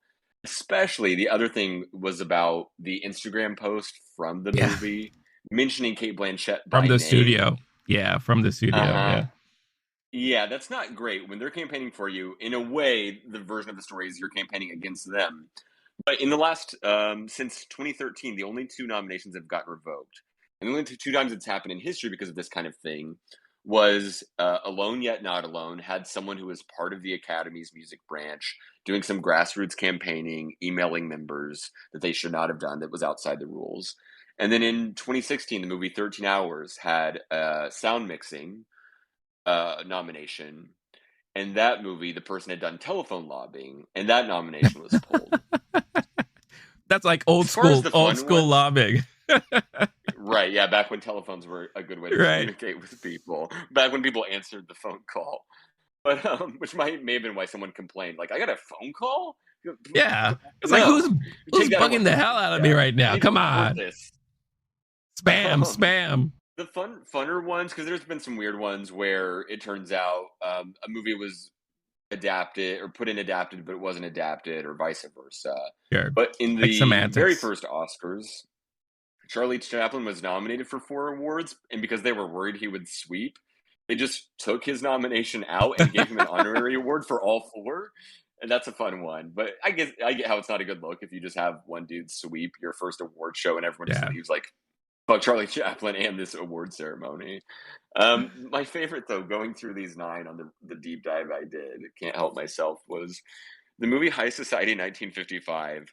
Especially the other thing was about the Instagram post from the Yeah. movie mentioning Kate Blanchett From by the name. studio. Yeah. From the Uh studio. huh. Yeah. Yeah, that's not great when they're campaigning for you. In a way, the version of the story is you're campaigning against them. But in the last, since 2013, the only 2 nominations have gotten revoked. And the only two times it's happened in history because of this kind of thing was Alone Yet Not Alone had someone who was part of the Academy's music branch doing some grassroots campaigning, emailing members that they should not have done that was outside the rules. And then in 2016, the movie 13 Hours had sound mixing nomination. And that movie, the person had done telephone lobbying, and that nomination was pulled. That's like As far as the old fun school ones, lobbying. right? Yeah, back when telephones were a good way to Right. communicate with people. Back when people answered the phone call, but which may have been why someone complained. Like, I got a phone call. Yeah. It's like No, who's take that bugging away. the hell out of me Yeah, right now? they Come don't court on. this. Spam, Um, spam. the funner ones, because there's been some weird ones where it turns out a movie was adapted or put in adapted, but it wasn't adapted, or vice versa. Sure. But in Like the very semantics. first Oscars, Charlie Chaplin was nominated for 4 awards, and because they were worried he would sweep, they just took his nomination out and gave him an honorary award for all four. And that's a fun one. But I get how it's not a good look if you just have one dude sweep your first award show and everyone just Yeah. leaves like fuck Charlie Chaplin and this award ceremony. My favorite though, going through these nine on the deep dive I did, can't help myself, was the movie High Society 1955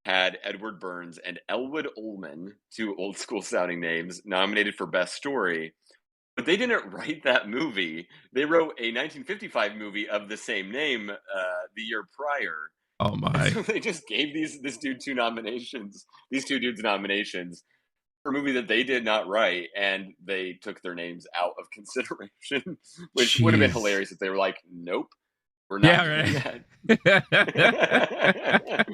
had Edward Burns and Elwood Ullman, two old school sounding names, nominated for Best Story. But they didn't write that movie. They wrote a 1955 movie of the same name the year prior. Oh And my. so they just gave these two dudes nominations for a movie that they did not write, and they took their names out of consideration, which would have been Jeez. hilarious if they were like, "Nope, we're not doing Yeah, right. that."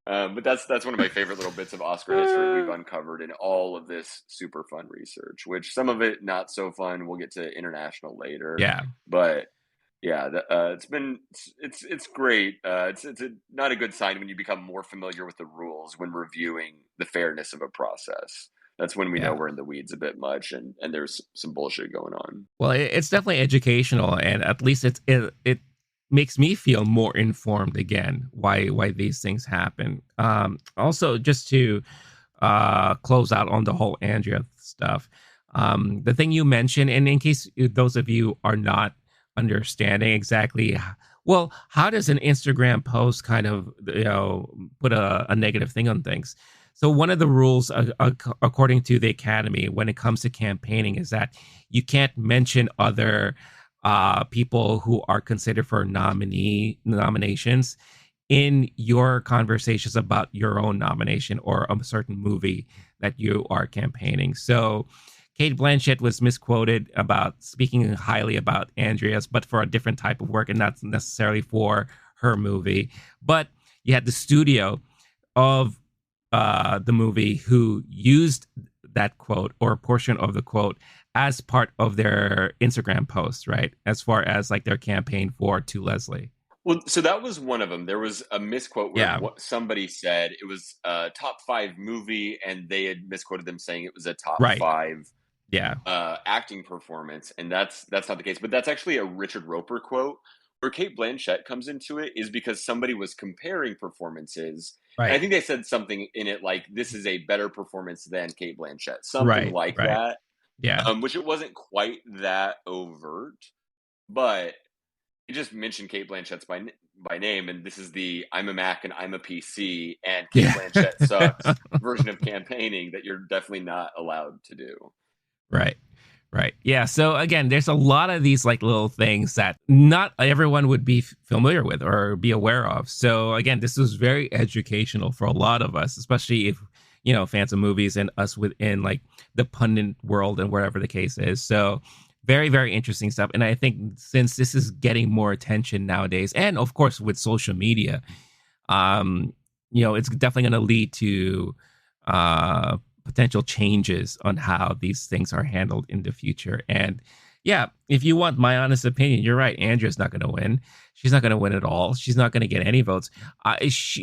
But that's one of my favorite little bits of Oscar history we've uncovered in all of this super fun research. Which some of it not so fun. We'll get to international later, Yeah. but yeah, it's great. Not a good sign when you become more familiar with the rules when reviewing the fairness of a process. That's when we know Yeah. we're in the weeds a bit much, and there's some bullshit going on. Well, it's definitely educational, and at least it makes me feel more informed again why these things happen. Also, just to close out on the whole Andrea stuff, the thing you mentioned, and in case those of you are not understanding exactly, well, how does an Instagram post kind of put a negative thing on things? So one of the rules, according to the Academy, when it comes to campaigning, is that you can't mention other people who are considered for nominations in your conversations about your own nomination or a certain movie that you are campaigning. So Kate Blanchett was misquoted about speaking highly about Andrea's, but for a different type of work and not necessarily for her movie. But you had the studio of the movie who used that quote or a portion of the quote as part of their Instagram post, right? As far as like their campaign for To Leslie. Well, so that was one of them. There was a misquote where Yeah, somebody said it was a top five movie, and they had misquoted them saying it was a top right. five Yeah, acting performance, and that's not the case. But that's actually a Richard Roper quote. Where Kate Blanchett comes into it is because somebody was comparing performances, and I right, think they said something in it like, "This is a better performance than Kate Blanchett," something right, like right. that. Yeah, Which it wasn't quite that overt, but it just mentioned Kate Blanchett's by name, and this is the "I'm a Mac and I'm a PC and Kate yeah. Blanchett sucks" version of campaigning that you're definitely not allowed to do. Right. Right. Yeah. So again, there's a lot of these like little things that not everyone would be familiar with or be aware of. So again, this was very educational for a lot of us, especially if, fans of movies and us within like the pundit world and wherever the case is. So very, very interesting stuff. And I think since this is getting more attention nowadays, and of course with social media, um, it's definitely going to lead to potential changes on how these things are handled in the future. And yeah, if you want my honest opinion, you're right. Andrea's not going to win. She's not going to win at all. She's not going to get any votes.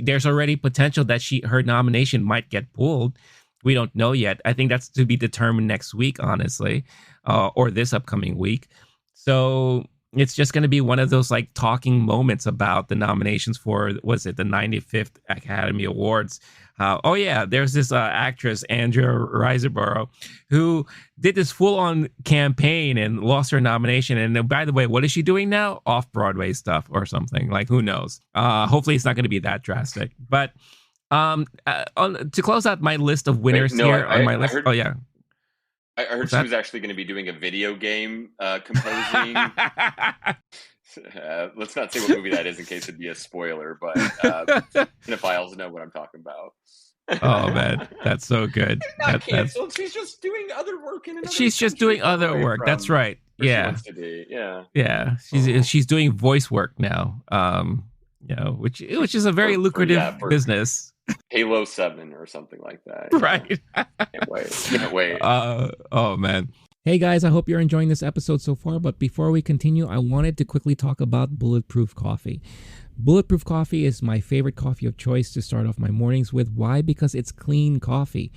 There's already potential that her nomination might get pulled. We don't know yet. I think that's to be determined next week, honestly, or this upcoming week. So it's just going to be one of those like talking moments about the nominations for, was it the 95th Academy Awards? Oh yeah, there's this actress Andrea Riseborough who did this full-on campaign and lost her nomination. And by the way, what is she doing now? Off-Broadway stuff or something, like who knows? Hopefully it's not going to be that drastic. But to close out my list of Wait, winners no, here on my I list. heard Oh yeah, I heard What's she that? was actually going to be doing a video game composing. Let's not say what movie that is in case it'd be a spoiler, but cinephiles know what I'm talking about. Oh man, that's so good. Not That's canceled. She's just doing other work in another she's just country doing far other away work. That's from right. where she Yeah. wants to be. Yeah. Yeah. Oh. She's doing voice work now. Which is a very For lucrative yeah, for business. Halo 7 or something like that. Yeah. Right. Can't wait. Can't wait. Oh man. Hey guys, I hope you're enjoying this episode so far, but before we continue, I wanted to quickly talk about Bulletproof Coffee. Bulletproof Coffee is my favorite coffee of choice to start off my mornings with. Why? Because it's clean coffee.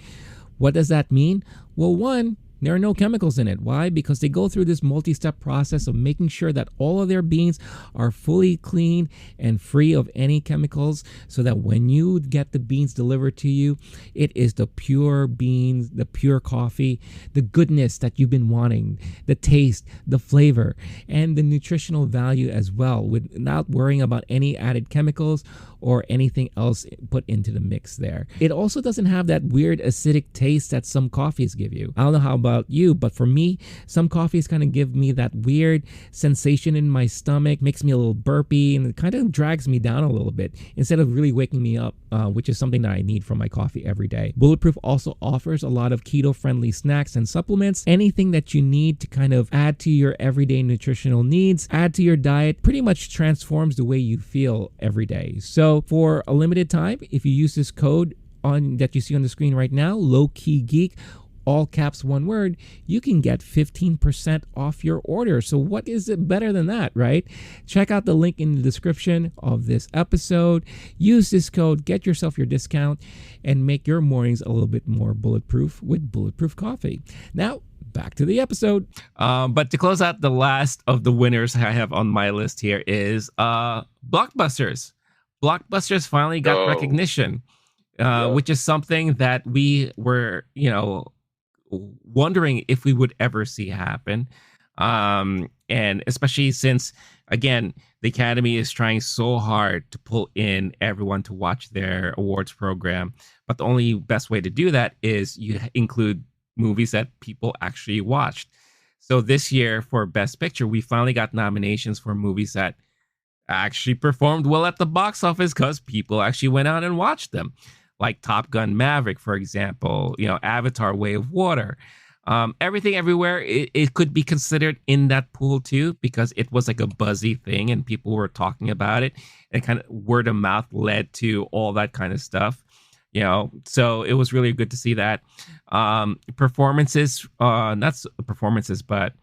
What does that mean? Well, one, there are no chemicals in it. Why? Because they go through this multi-step process of making sure that all of their beans are fully clean and free of any chemicals, so that when you get the beans delivered to you, it is the pure beans, the pure coffee, the goodness that you've been wanting, the taste, the flavor, and the nutritional value as well, without worrying about any added chemicals or anything else put into the mix there. It also doesn't have that weird acidic taste that some coffees give you. I don't know how about you, but for me, some coffees kind of give me that weird sensation in my stomach, makes me a little burpy, and it kind of drags me down a little bit instead of really waking me up, which is something that I need from my coffee every day. Bulletproof also offers a lot of keto-friendly snacks and supplements, anything that you need to kind of add to your everyday nutritional needs, add to your diet, pretty much transforms the way you feel every day. So for a limited time, if you use this code that you see on the screen right now, LOWKEY GEEK, all caps, one word, you can get 15% off your order. So what is it better than that, right? Check out the link in the description of this episode. Use this code, get yourself your discount, and make your mornings a little bit more bulletproof with Bulletproof Coffee. Now, back to the episode. But to close out, the last of the winners I have on my list here is Blockbusters. Blockbusters finally got Oh, recognition, yep. which is something that we were, wondering if we would ever see happen. And especially since, again, the Academy is trying so hard to pull in everyone to watch their awards program. But the only best way to do that is you include movies that people actually watched. So this year for Best Picture, we finally got nominations for movies that actually performed well at the box office because people actually went out and watched them, like Top Gun Maverick, for example, Avatar Way of Water. Everything Everywhere, it could be considered in that pool too, because it was like a buzzy thing and people were talking about it, and kind of word of mouth led to all that kind of stuff. So it was really good to see that. Performances, not performances, but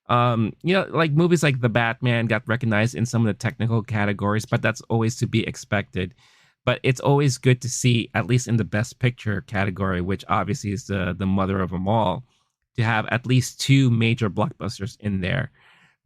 like movies like The Batman got recognized in some of the technical categories, but that's always to be expected. But it's always good to see, at least in the Best Picture category, which obviously is the mother of them all, to have at least two major blockbusters in there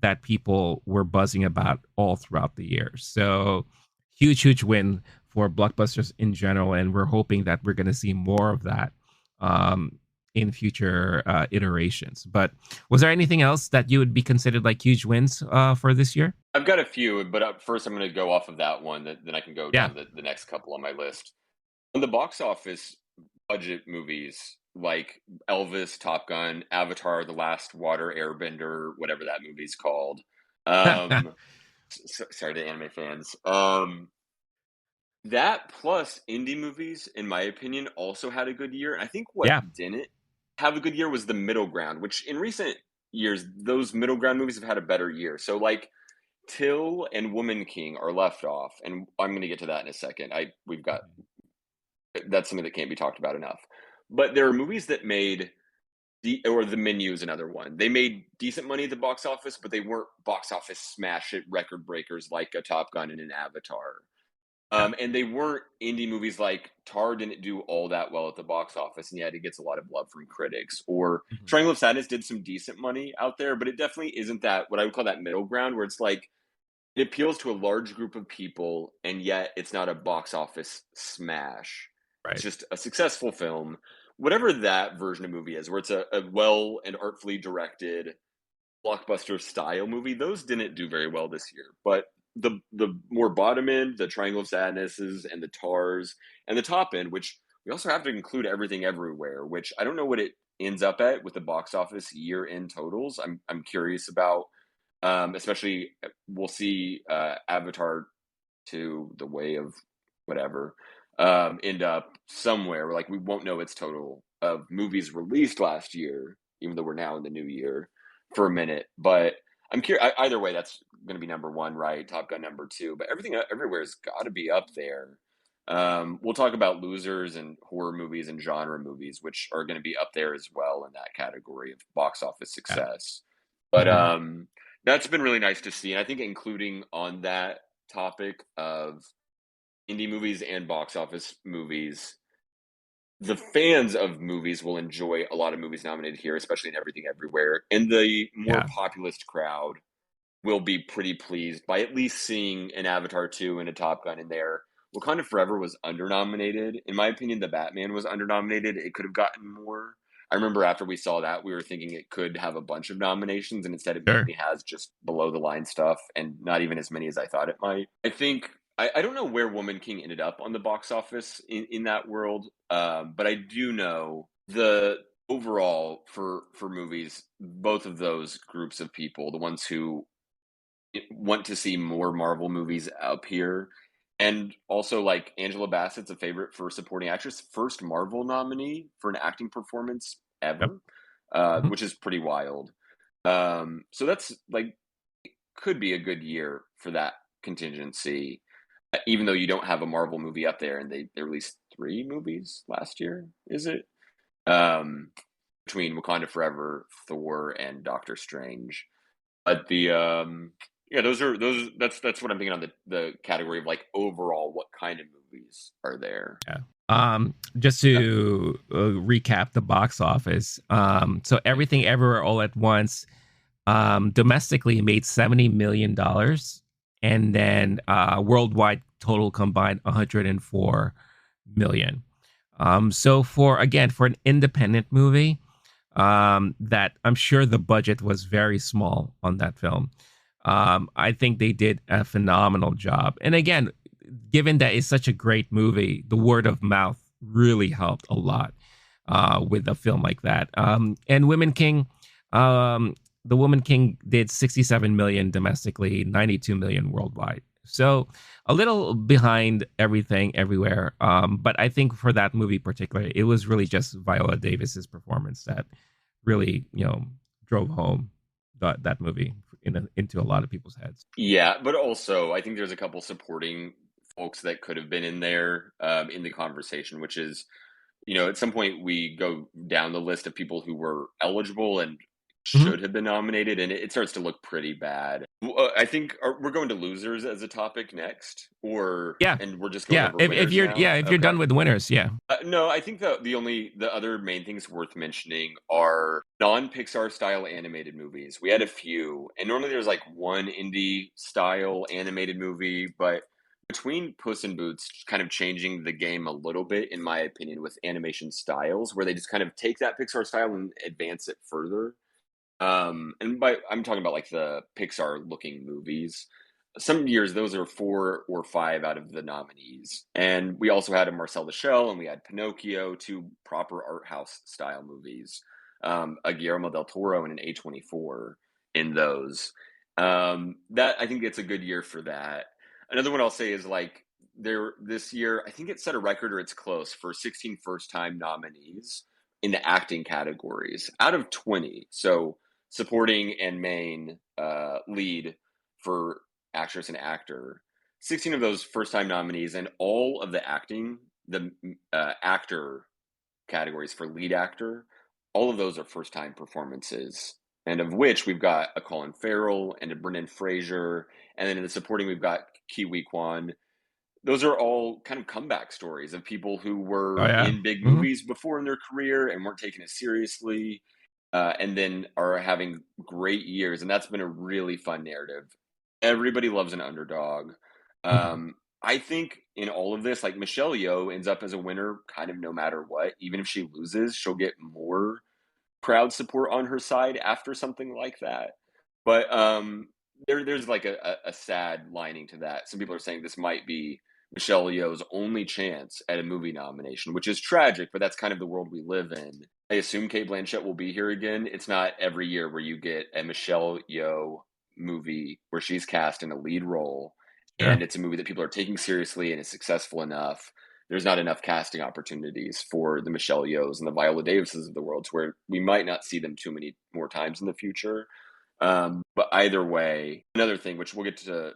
that people were buzzing about all throughout the year. So huge win for blockbusters in general, and we're hoping that we're going to see more of that um, in future iterations. But was there anything else that you would be considered like huge wins for this year? I've got a few, but first I'm going to go off of that one. Then I can go Yeah. down the next couple on my list. On the box office, budget movies like Elvis, Top Gun, Avatar, The Last Water Airbender, whatever that movie's called. Um, sorry to anime fans. That plus indie movies, in my opinion, also had a good year. I think what Yeah. didn't have a good year was the middle ground, which in recent years, those middle ground movies have had a better year. So like Till and Woman King are left off, and I'm going to get to that in a second. We've got that's something that can't be talked about enough. But there are movies that made the Menu is another one. They made decent money at the box office, but they weren't box office smash it record breakers like a Top Gun and an Avatar. Yeah. And they weren't indie movies like Tar didn't do all that well at the box office, and yet it gets a lot of love from critics. Or Mhm. Triangle of Sadness did some decent money out there, but it definitely isn't that what I would call that middle ground where it's like it appeals to a large group of people, and yet it's not a box office smash. It's Right. just a successful film. Whatever that version of movie is, where it's a well and artfully directed blockbuster style movie, those didn't do very well this year. But the more bottom end, the Triangle of Sadnesses and the Tars, and the top end, which we also have to include Everything Everywhere, which I don't know what it ends up at with the box office year-end totals. I'm curious about, especially we'll see Avatar to the way of whatever end up somewhere. Like we won't know its total of movies released last year, even though we're now in the new year for a minute. But I'm curious. Either way, that's going to be number one, right? Top Gun number two, but everything everywhere's got to be up there. We'll talk about losers and horror movies and genre movies, which are going to be up there as well in that category of box office Yeah. success. But Mhm. that's been really nice to see. And I think including on that topic of indie movies and box office movies, the fans of movies will enjoy a lot of movies nominated here, especially in Everything Everywhere. And the more Yeah. populist crowd will be pretty pleased by at least seeing an Avatar 2 and a Top Gun in there. Wakanda Forever was undernominated. In my opinion, The Batman was undernominated. It could have gotten more. I remember after we saw that, we were thinking it could have a bunch of nominations, and instead it Sure. mainly has just below the line stuff and not even as many as I thought it might. I think I don't know where Woman King ended up on the box office in that world, but I do know the overall for movies, both of those groups of people, the ones who want to see more Marvel movies up here. And also, like Angela Bassett's a favorite for supporting actress, first Marvel nominee for an acting performance Yep. ever, Mhm. which is pretty wild. So that's like could be a good year for that contingency, even though you don't have a Marvel movie up there, and they released three movies last year. Is it between Wakanda Forever, Thor, and Doctor Strange? But the yeah, those that's what I'm thinking on the category of like overall what kind of movies are there. Yeah. Just to recap the box office. So Everything Everywhere All at Once domestically made $70 million, and then worldwide total combined 104 million. So for an independent movie, that I'm sure the budget was very small on that film. I think they did a phenomenal job. And again, given that it's such a great movie, the word of mouth really helped a lot with a film like that. And um, the Woman King did 67 million domestically, 92 million worldwide. So a little behind Everything Everywhere. But I think for that movie particularly, it was really just Viola Davis's performance that really, drove home that movie into a lot of people's heads. Yeah, but also I think there's a couple supporting folks that could have been in there in the conversation, which is at some point we go down the list of people who were eligible and Mhm. should have been nominated, and it starts to look pretty bad. I think we're going to losers as a topic next, Yeah, and we're just going yeah. over If winners you're now. yeah, if you're Okay. done with winners, yeah, No, I think the other main things worth mentioning are non-Pixar style animated movies. We had a few, and normally there's like one indie style animated movie, but between Puss in Boots kind of changing the game a little bit, in my opinion, with animation styles, where they just kind of take that Pixar style and advance it further. And by I'm talking about like the Pixar looking movies. Some years those are 4 or 5 out of the nominees, and we also had a Marcel the Shell, and we had Pinocchio, two proper art house style movies, a Guillermo del Toro and an A24 in those. That I think it's a good year for that. Another one I'll say is like there this year, I think it set a record or it's close for 16 first time nominees in the acting categories out of 20. So supporting and main lead for actress and actor. 16 of those first time nominees, and all of the acting, the actor categories for lead actor, all of those are first time performances. And of which we've got a Colin Farrell and a Brendan Fraser. And then in the supporting, we've got Kiwi Kwan. Those are all kind of comeback stories of people who oh were yeah, in big hmm movies before in their career and weren't taking it seriously, and then are having great years. And that's been a really fun narrative. Everybody loves an underdog. hmm I think in all of this, like Michelle Yeoh ends up as a winner kind of no matter what. Even if she loses, she'll get more crowd support on her side after something like that. But there's like a sad lining to that. Some people are saying this might be Michelle Yeoh's only chance at a movie nomination, which is tragic, but that's kind of the world we live in. I assume Kate Blanchett will be here again. It's not every year where you get a Michelle Yeoh movie where she's cast in a lead role Sure. and it's a movie that people are taking seriously and is successful enough. There's not enough casting opportunities for the Michelle Yeohs and the Viola Davises of the world to where we might not see them too many more times in the future. But either way, another thing which we'll get to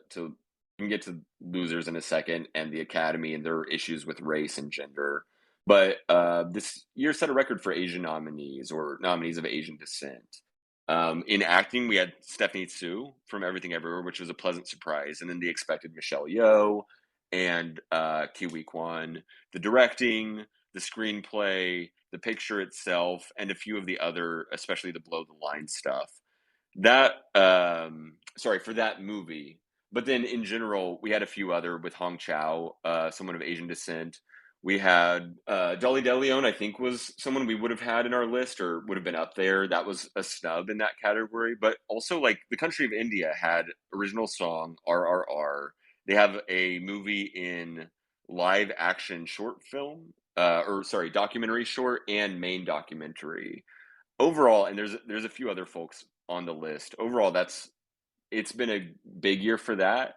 we can get to losers in a second and the Academy and their issues with race and gender. But this year set a record for Asian nominees or nominees of Asian descent. In acting, we had Stephanie Hsu from Everything Everywhere, which was a pleasant surprise, and then the expected Michelle Yeoh and Kiwi Kwan. The directing, the screenplay, the picture itself, and a few of the other, especially the below the line stuff. That sorry for that movie. But then in general, we had a few other with Hong Chow, someone of Asian descent. We had Dolly De Leon, I think, was someone we would have had in our list or would have been up there. That was a snub in that category. But also, like, the country of India had original song RRR. They have a movie in live action short film, or sorry, documentary short and main documentary. Overall, and there's a few other folks on the list. Overall, it's been a big year for that.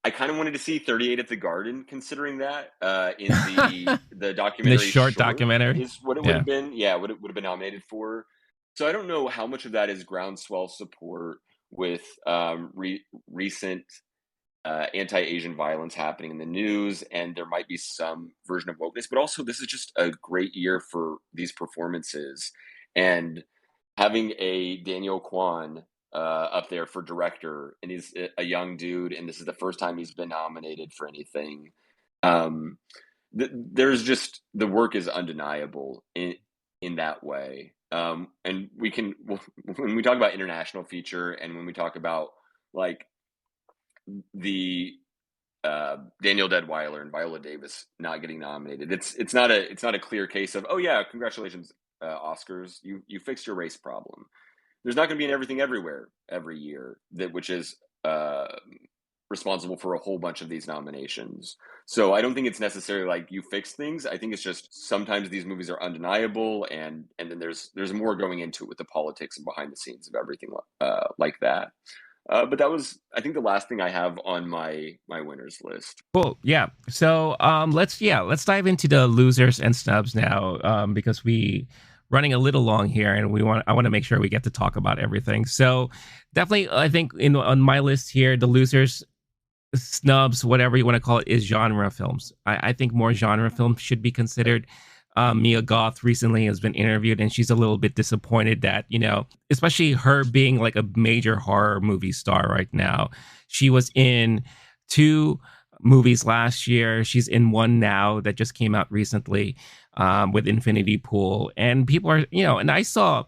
I kind of wanted to see 38 at the Garden, considering that in the In this documentary short short documentary. is what it would Yeah. have been. Yeah, what it would have been nominated for. So I don't know how much of that is groundswell support with recent anti-Asian violence happening in the news, and there might be some version of wokeness. But also, this is just a great year for these performances, and having a Daniel Kwan up there for director, and he's a young dude, and this is the first time he's been nominated for anything. Um, there's just the work is undeniable in that way. And when we talk about international feature, and when we talk about like the Daniel Deadweiler and Viola Davis not getting nominated, it's not a clear case of, oh yeah, congratulations, Oscars, you fixed your race problem. There's not going to be an Everything Everywhere every year which is uh, responsible for a whole bunch of these nominations. So I don't think it's necessarily like you fix things. I think it's just sometimes these movies are undeniable, and then there's more going into it with the politics and behind the scenes of everything like that. But that was, I think, the last thing I have on my winners list. Cool. Yeah. So let's dive into the losers and snubs now, because we running a little long here, and I want to make sure we get to talk about everything. So definitely, I think on my list here, the losers, snubs, whatever you want to call it, is genre films. I think more genre films should be considered. Mia Goth recently has been interviewed, and she's a little bit disappointed that, especially her being like a major horror movie star right now. She was in 2 movies last year. She's in one now that just came out recently, with Infinity Pool. And people are, and I saw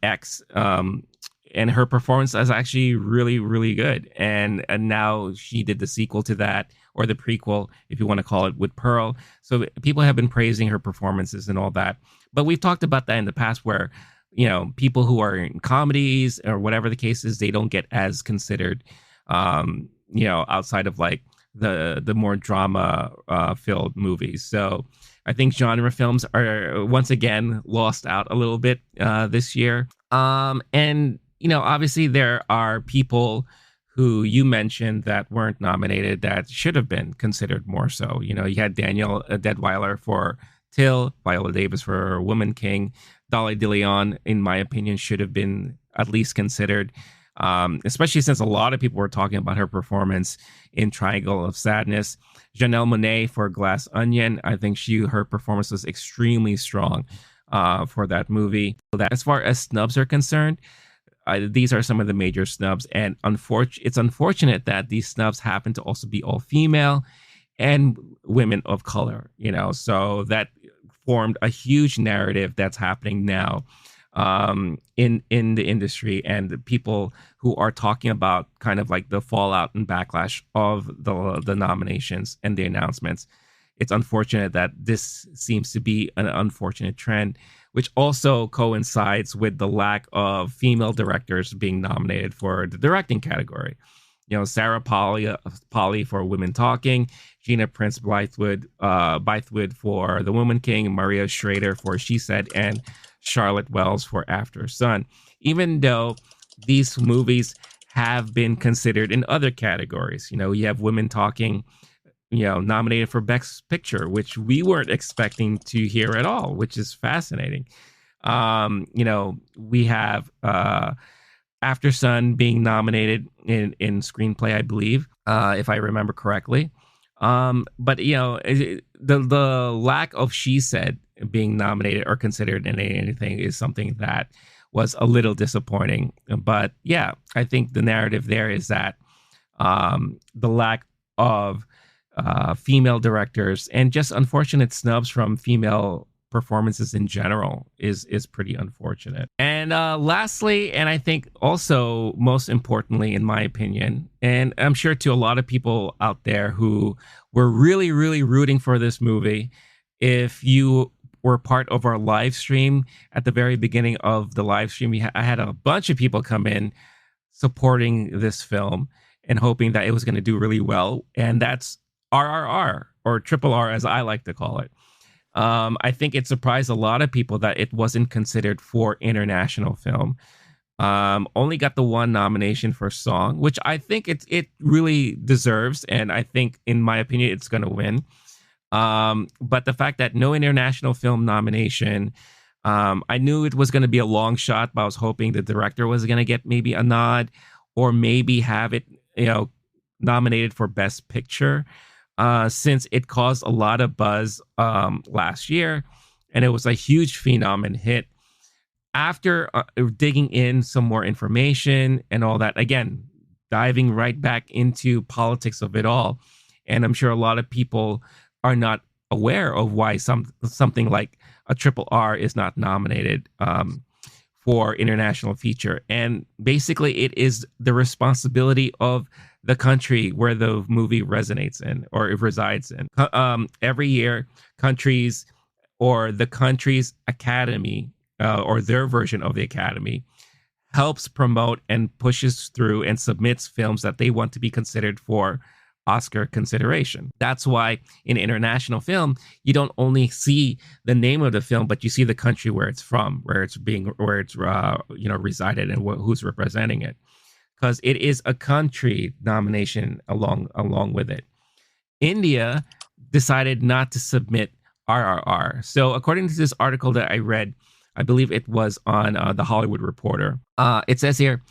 X, and her performance is actually really, really good. And now she did the sequel to that, or the prequel, if you want to call it, with Pearl. So people have been praising her performances and all that. But we've talked about that in the past, where people who are in comedies or whatever the case is, they don't get as considered, outside of like the more drama filled movies. So I think genre films are once again lost out a little bit this year. And obviously there are people who you mentioned that weren't nominated that should have been considered more so. You had Daniel Deadweiler for Till, Viola Davis for Woman King, Dolly De Leon, in my opinion, should have been at least considered. Especially since a lot of people were talking about her performance in Triangle of Sadness. Janelle Monáe for Glass Onion. I think her performance was extremely strong for that movie. So that, as far as snubs are concerned, these are some of the major snubs, and it's unfortunate that these snubs happen to also be all female and women of color. So that formed a huge narrative that's happening now in the industry, and the people who are talking about kind of like the fallout and backlash of the nominations and the announcements. It's unfortunate that this seems to be an unfortunate trend, which also coincides with the lack of female directors being nominated for the directing category. Sarah Polly for Women Talking, Gina Prince Bythewood for The Woman King, Maria Schrader for She Said, and Charlotte Wells for After Sun. Even though these movies have been considered in other categories, you have Women Talking, nominated for Best Picture, which we weren't expecting to hear at all, which is fascinating. We have After Sun being nominated in screenplay, I believe, if I remember correctly. But the lack of She Said being nominated or considered in anything is something that was a little disappointing. But yeah, I think the narrative there is that the lack of female directors and just unfortunate snubs from female performances in general is pretty unfortunate. And lastly, and I think also most importantly, in my opinion, and I'm sure to a lot of people out there who were really, really rooting for this movie, if you were part of our live stream at the very beginning of the live stream, I had a bunch of people come in supporting this film and hoping that it was going to do really well. And that's RRR, or Triple R, as I like to call it. I think it surprised a lot of people that it wasn't considered for international film. Only got the one nomination for song, which I think it really deserves, and I think, in my opinion, it's going to win. But the fact that no international film nomination, I knew it was going to be a long shot, but I was hoping the director was going to get maybe a nod, or maybe have it, nominated for Best Picture, since it caused a lot of buzz last year, and it was a huge phenom and hit. After digging in some more information and all that, again, diving right back into politics of it all, and I'm sure a lot of people are not aware of why something like a Triple R is not nominated for international feature. And basically, it is the responsibility of the country where the movie resonates in, or it resides in. Every year, countries, or the country's academy, or their version of the academy, helps promote and pushes through and submits films that they want to be considered for Oscar consideration. That's why in international film, you don't only see the name of the film, but you see the country where it's from, where it's resided, and who's representing it, because it is a country nomination along with it. India decided not to submit RRR. So according to this article that I read, I believe it was on the Hollywood Reporter, it says here,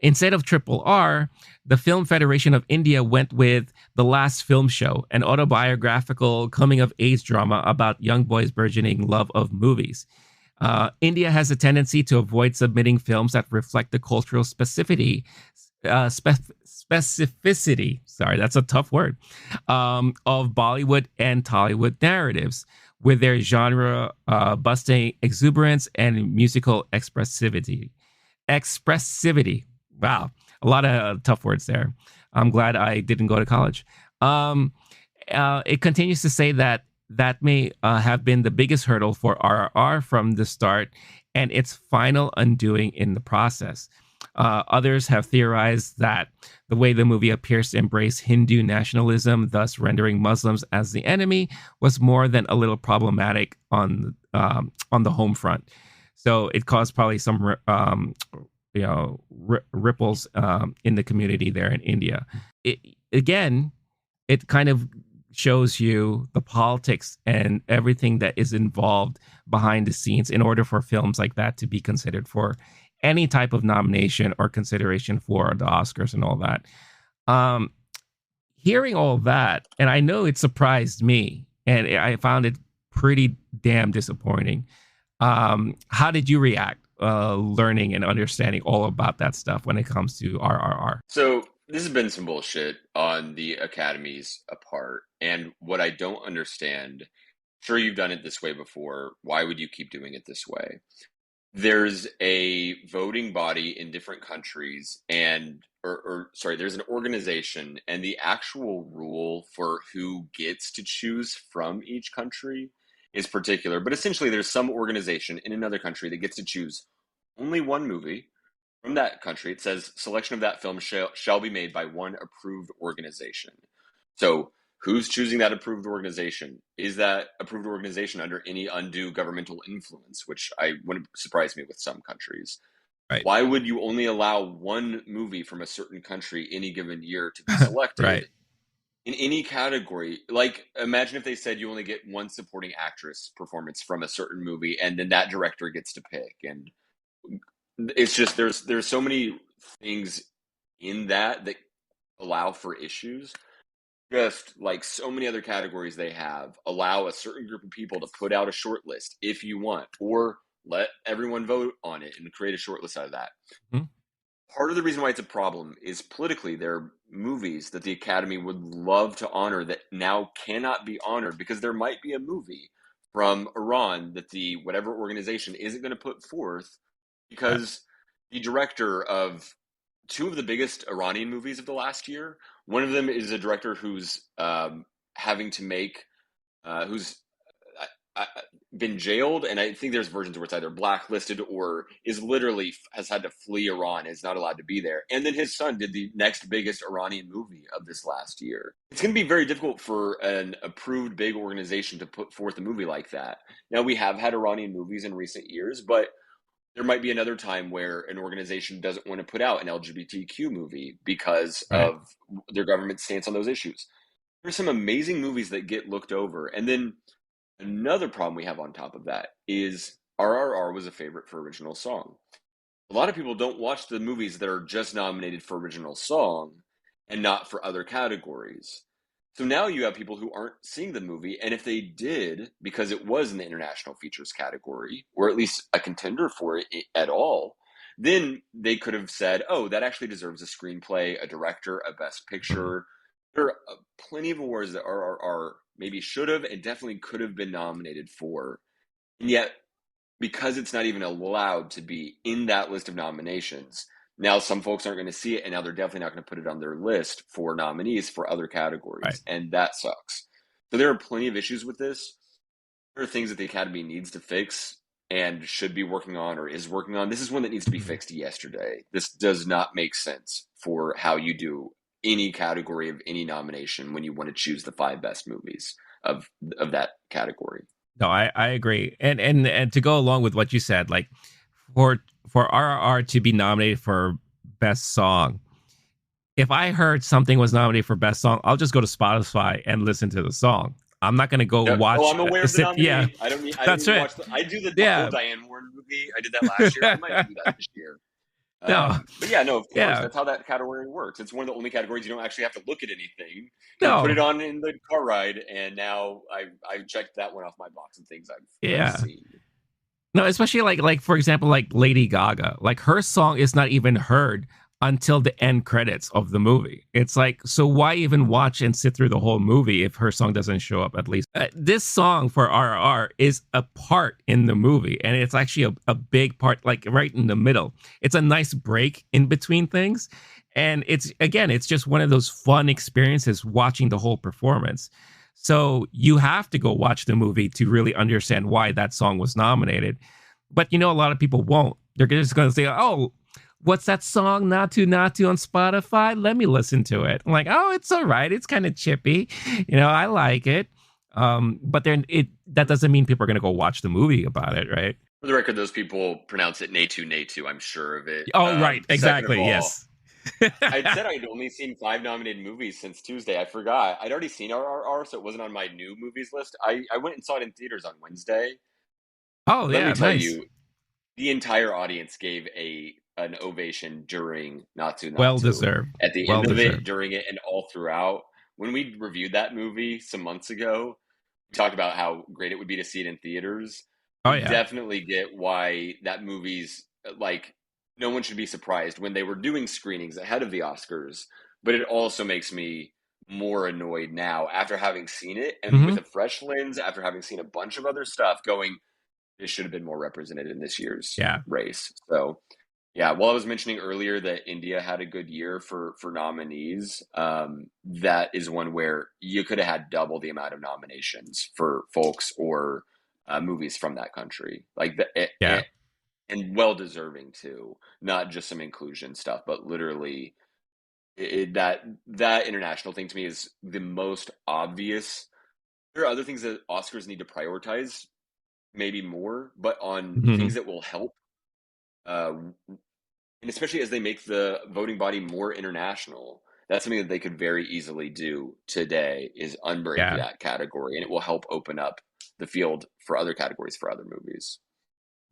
instead of Triple R, the Film Federation of India went with The Last Film Show, an autobiographical coming-of-age drama about young boys' burgeoning love of movies. India has a tendency to avoid submitting films that reflect the cultural specificity, sorry, that's a tough word, of Bollywood and Tollywood narratives, with their genre busting exuberance and musical expressivity. Wow, a lot of tough words there. I'm glad I didn't go to college. It continues to say that may have been the biggest hurdle for RRR from the start, and its final undoing in the process. Others have theorized that the way the movie appears to embrace Hindu nationalism, thus rendering Muslims as the enemy, was more than a little problematic on the home front. So it caused probably some ripples in the community there in India. It kind of shows you the politics and everything that is involved behind the scenes in order for films like that to be considered for any type of nomination or consideration for the Oscars and all that. Hearing all that, and I know it surprised me, and I found it pretty damn disappointing. How did you react learning and understanding all about that stuff when it comes to RRR? So this has been some bullshit on the Academy's part. And what I don't understand, sure, you've done it this way before. Why would you keep doing it this way? There's a voting body in different countries, and there's an organization, and the actual rule for who gets to choose from each country is particular. But essentially, there's some organization in another country that gets to choose only one movie from that country. It says selection of that film shall be made by one approved organization. So Who's choosing that approved organization? Is that approved organization under any undue governmental influence, which I wouldn't surprise me with some countries? Right. Why would you only allow one movie from a certain country any given year to be Right. selected in any category? Like, imagine if they said you only get one supporting actress performance from a certain movie, and then that director gets to pick. And it's just there's so many things in that allow for issues. Just like so many other categories they have, allow a certain group of people to put out a short list if you want, or let everyone vote on it and create a short list out of that. Mhm. Part of the reason why it's a problem is politically there are movies that the Academy would love to honor that now cannot be honored because there might be a movie from Iran that the whatever organization isn't going to put forth Yeah. because the director of two of the biggest Iranian movies of the last year. One of them is a director who's having to make, who's been jailed, and I think there's versions where it's either blacklisted or is literally has had to flee Iran, is not allowed to be there. And then his son did the next biggest Iranian movie of this last year. It's going to be very difficult for an approved big organization to put forth a movie like that. Now, we have had Iranian movies in recent years, but there might be another time where an organization doesn't want to put out an LGBTQ movie because Right. of their government's stance on those issues. There's some amazing movies that get looked over. And then another problem we have on top of that is RRR was a favorite for original song. A lot of people don't watch the movies that are just nominated for original song and not for other categories. So now you have people who aren't seeing the movie, and if they did, because it was in the international features category, or at least a contender for it at all, then they could have said, oh, that actually deserves a screenplay, a director, a best Mhm. picture. There are plenty of awards that are maybe should have and definitely could have been nominated for. And yet because it's not even allowed to be in that list of nominations, now some folks aren't going to see it, and now they're definitely not going to put it on their list for nominees for other Right. categories, and that sucks. So there are plenty of issues with this. There are things that the Academy needs to fix and should be working on or is working on. This is one that needs to be Mhm. fixed yesterday. This does not make sense for how you do any category of any nomination when you want to choose the five best movies of that category. No, I agree. And to go along with what you said, like for for RRR to be nominated for best song, if I heard something was nominated for best song, I'll just go to Spotify and listen to the song. I'm not going to go Yep. Oh, watch I'm aware of the yeah. nominee. I don't That's need to right. watch the. I do the whole Yeah. Diane Warren movie. I did that last year. I might do that this year. No. But yeah, no, of course, Yeah. that's how that category works. It's one of the only categories you don't actually have to look at anything. You put it No. on in the car ride, and now I've checked that one off my box of things I've Yeah. seen. No, especially like for example, like Lady Gaga. Like her song is not even heard until the end credits of the movie. It's like, so why even watch and sit through the whole movie if her song doesn't show up at least? This song for RRR is a part in the movie, and it's actually a big part, like right in the middle. It's a nice break in between things. And it's again, it's just one of those fun experiences watching the whole performance. So you have to go watch the movie to really understand why that song was nominated. But you know, a lot of people won't. They're just going to say, "Oh, what's that song? Natu Natu on Spotify? Let me listen to it." I'm like, "Oh, it's all right. It's kind of chippy. You know, I like it." But then it that doesn't mean people are going to go watch the movie about it, right? For the record, those people pronounce it Natu Natu. I'm sure of it. Oh, right, Second of exactly, all, yes. I'd said I'd only seen five nominated movies since Tuesday. I forgot. I'd already seen RRR, so it wasn't on my new movies list. I went and saw it in theaters on Wednesday. Oh, Let me yeah, tell nice. you, the entire audience gave a an ovation during Natsu Well Natsu. deserved. At the Well end of it, deserved. during it, and all throughout. When we reviewed that movie some months ago, we talked about how great it would be to see it in theaters. Oh, I yeah. definitely get why that movie's like no one should be surprised when they were doing screenings ahead of the Oscars, but it also makes me more annoyed now after having seen it and with Hmm. a fresh lens after having seen a bunch of other stuff going it should have been more represented in this year's Yeah. race. So yeah, while I was mentioning earlier that India had a good year for nominees, that is one where you could have had double the amount of nominations for folks or movies from that country, like Yeah. and well deserving too, not just some inclusion stuff, but literally That international thing to me is the most obvious. There are other things that Oscars need to prioritize, maybe more, but on Mhm. things that will help, uh, and especially as they make the voting body more international, that's something that they could very easily do today is unbreak Yeah. that category, and it will help open up the field for other categories for other movies.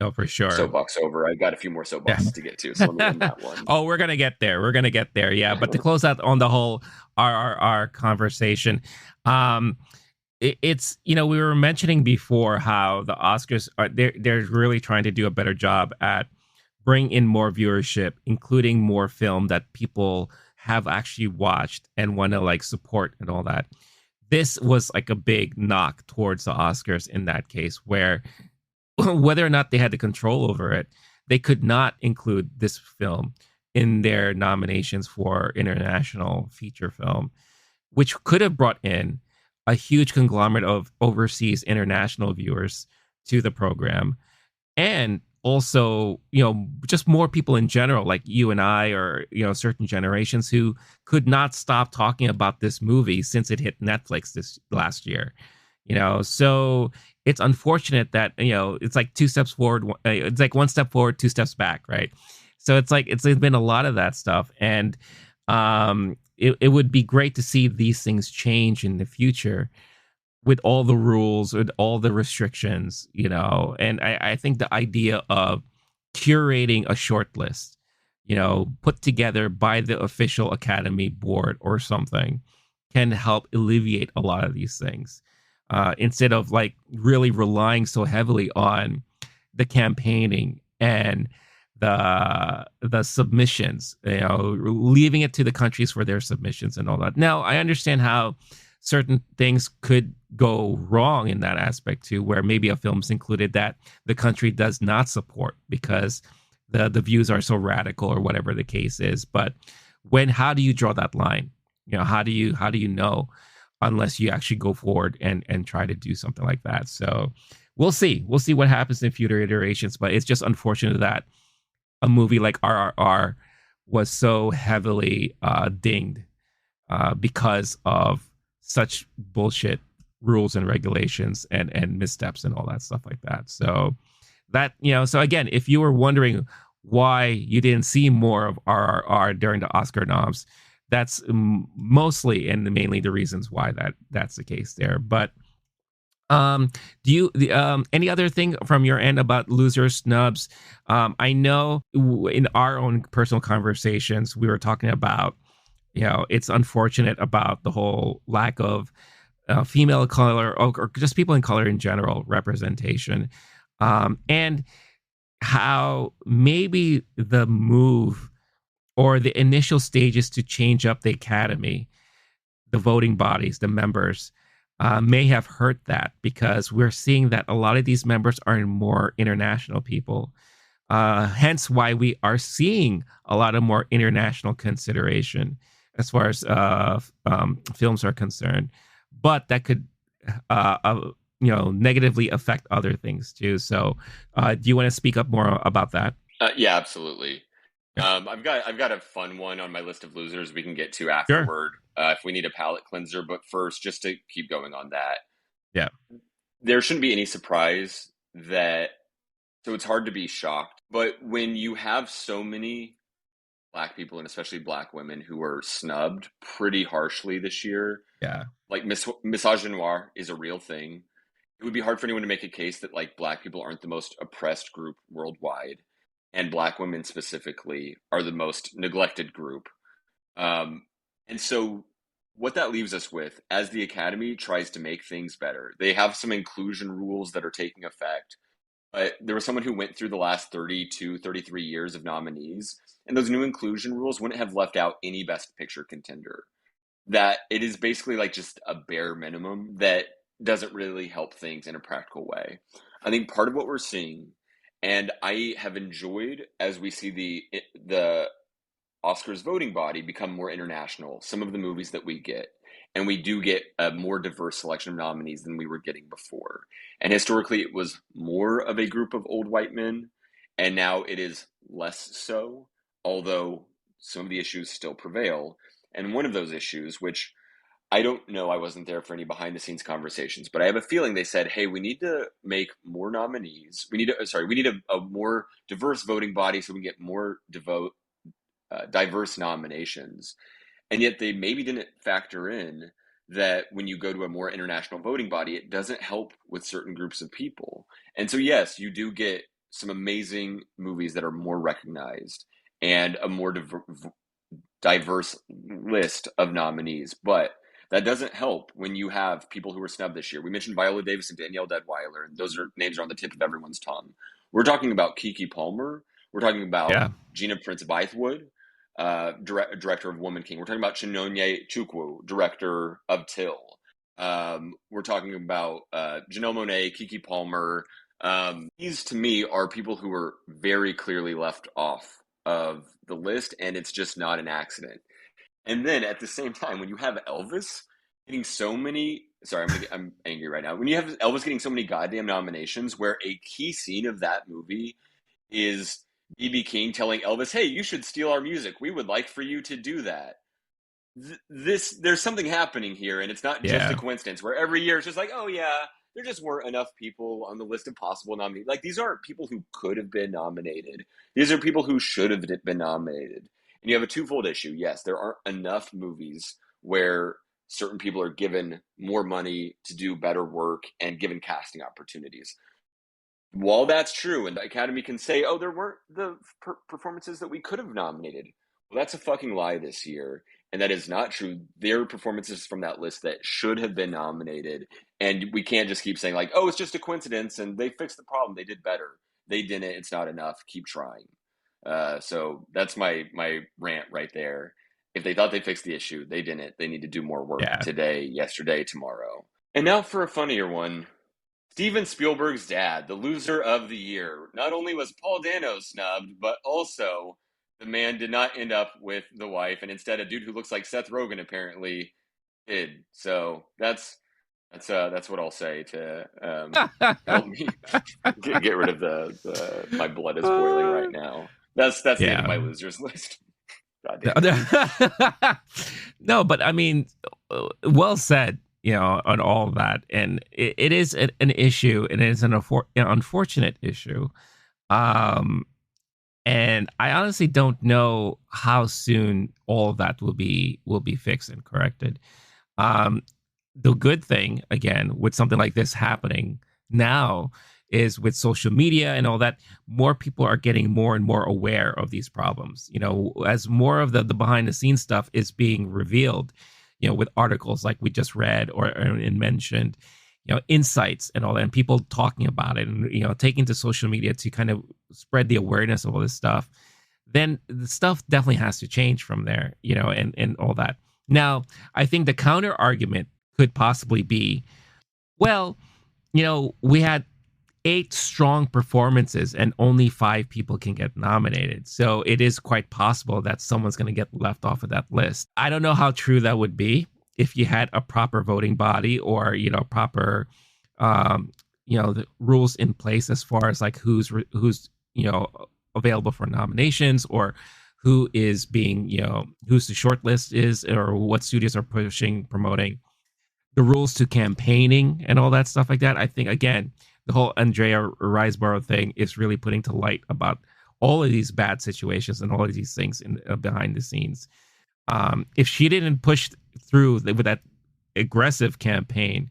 No, for sure. Soapbox over. I got a few more Yeah. soapboxes to get to, so let me end that one. Oh, we're gonna get there. We're gonna get there. Yeah, but to close out on the whole our conversation, um, it's we were mentioning before how the Oscars are they're really trying to do a better job at bring in more viewership, including more film that people have actually watched and want to like support and all that. This was like a big knock towards the Oscars in that case, where whether or not they had the control over it, they could not include this film in their nominations for international feature film, which could have brought in a huge conglomerate of overseas international viewers to the program, and also just more people in general like you and I, or certain generations who could not stop talking about this movie since it hit Netflix this last year. So it's unfortunate that it's like two steps forward, it's like one step forward, two steps back, right? So it's like it's been a lot of that stuff, and it would be great to see these things change in the future with all the rules, with all the restrictions, and I think the idea of curating a short list, put together by the official Academy board or something, can help alleviate a lot of these things. Instead of like really relying so heavily on the campaigning and the submissions, leaving it to the countries for their submissions and all that. Now, I understand how certain things could go wrong in that aspect too, where maybe a film's included that the country does not support because the views are so radical or whatever the case is. But how do you draw that line? How do you know unless you actually go forward and try to do something like that? So we'll see what happens in future iterations, but it's just unfortunate that a movie like RRR was so heavily dinged because of such bullshit rules and regulations and missteps and all that stuff like that. So so again, if you were wondering why you didn't see more of RRR during the Oscar noms, that's mostly and mainly the reasons why that's the case there. But um, do you any other thing from your end about loser snubs? I know in our own personal conversations we were talking about, it's unfortunate about the whole lack of female of color, or just people in color in general representation, and how maybe the move or the initial stages to change up the academy, the voting bodies, the members, may have hurt that, because we're seeing that a lot of these members are more international people. Hence why we are seeing a lot of more international consideration as far as films are concerned. But that could, negatively affect other things too. So, do you want to speak up more about that? Yeah, absolutely. Yeah. I've got a fun one on my list of losers we can get to Sure. afterward, if we need a palate cleanser. But first, just to keep going on that, Yeah. there shouldn't be any surprise that. So it's hard to be shocked, but when you have so many black people and especially black women who are snubbed pretty harshly this year, Yeah. like misogynoir is a real thing. It would be hard for anyone to make a case that like black people aren't the most oppressed group worldwide, and black women specifically are the most neglected group. Um, and so, what that leaves us with, as the Academy tries to make things better, they have some inclusion rules that are taking effect. But there was someone who went through the last 32, 33 years of nominees, and those new inclusion rules wouldn't have left out any Best Picture contender. That it is basically like just a bare minimum that doesn't really help things in a practical way. I think part of what we're seeing, and I have enjoyed as we see the Oscars voting body become more international, some of the movies that we get. And we do get a more diverse selection of nominees than we were getting before. And historically, it was more of a group of old white men, and now it is less so. Although some of the issues still prevail. And one of those issues, which I don't know, I wasn't there for any behind the scenes conversations, but I have a feeling they said, hey, we need to make more nominees. We need a more diverse voting body so we can get more diverse nominations. And yet they maybe didn't factor in that when you go to a more international voting body, it doesn't help with certain groups of people. And so, yes, you do get some amazing movies that are more recognized and a more diverse list of nominees, but that doesn't help when you have people who were snubbed this year. We mentioned Viola Davis and Danielle Deadweiler, and those are names are on the tip of everyone's tongue. We're talking about Keke Palmer. We're talking about Yeah. Gina Prince Bythewood, director of Woman King. We're talking about Chinonye Chukwu, director of Till. We're talking about Janelle Monáe, Keke Palmer. These, to me, are people who are very clearly left off of the list, and it's just not an accident. And then at the same time, when you have Elvis getting so many, sorry, I'm angry right now. When you have Elvis getting so many goddamn nominations, where a key scene of that movie is BB King telling Elvis, "Hey, you should steal our music. We would like for you to do that." There's something happening here, and it's not just a Yeah. coincidence. Where every year it's just like, oh yeah, there just weren't enough people on the list of possible nominees. Like these aren't people who could have been nominated. These are people who should have been nominated. And you have a twofold issue. Yes, there aren't enough movies where certain people are given more money to do better work and given casting opportunities. While that's true, and the Academy can say, "Oh, there weren't the performances that we could have nominated," well, that's a fucking lie this year, and that is not true. There are performances from that list that should have been nominated, and we can't just keep saying like, "Oh, it's just a coincidence," and they fixed the problem. They did better. They didn't. It's not enough. Keep trying. So that's my rant right there. If they thought they fixed the issue, they didn't. They need to do more work Yeah. today, yesterday, tomorrow. And now for a funnier one. Steven Spielberg's dad, the loser of the year. Not only was Paul Dano snubbed, but also the man did not end up with the wife, and instead a dude who looks like Seth Rogen apparently did. So that's what I'll say to help me get rid of the my blood is boiling right now. That's the end of Yeah. my losers list. God damn it. No, no, but I mean, well said, on all of that. And it is an issue, and it is an unfortunate issue. Um, and I honestly don't know how soon all of that will be fixed and corrected. Um, the good thing, again, with something like this happening now, is with social media and all that, more people are getting more and more aware of these problems. As more of the behind the scenes stuff is being revealed, with articles like we just read and mentioned, insights and all that, and people talking about it, and taking to social media to kind of spread the awareness of all this stuff, then the stuff definitely has to change from there, and all that. Now, I think the counter argument could possibly be, well, we had 8 strong performances and only 5 people can get nominated. So it is quite possible that someone's going to get left off of that list. I don't know how true that would be if you had a proper voting body, or, proper, the rules in place as far as like who's available for nominations, or who is being, who's the short list is, or what studios are promoting, the rules to campaigning and all that stuff like that. I think, again, the whole Andrea Riseborough thing is really putting to light about all of these bad situations and all of these things behind the scenes. If she didn't push through with that aggressive campaign,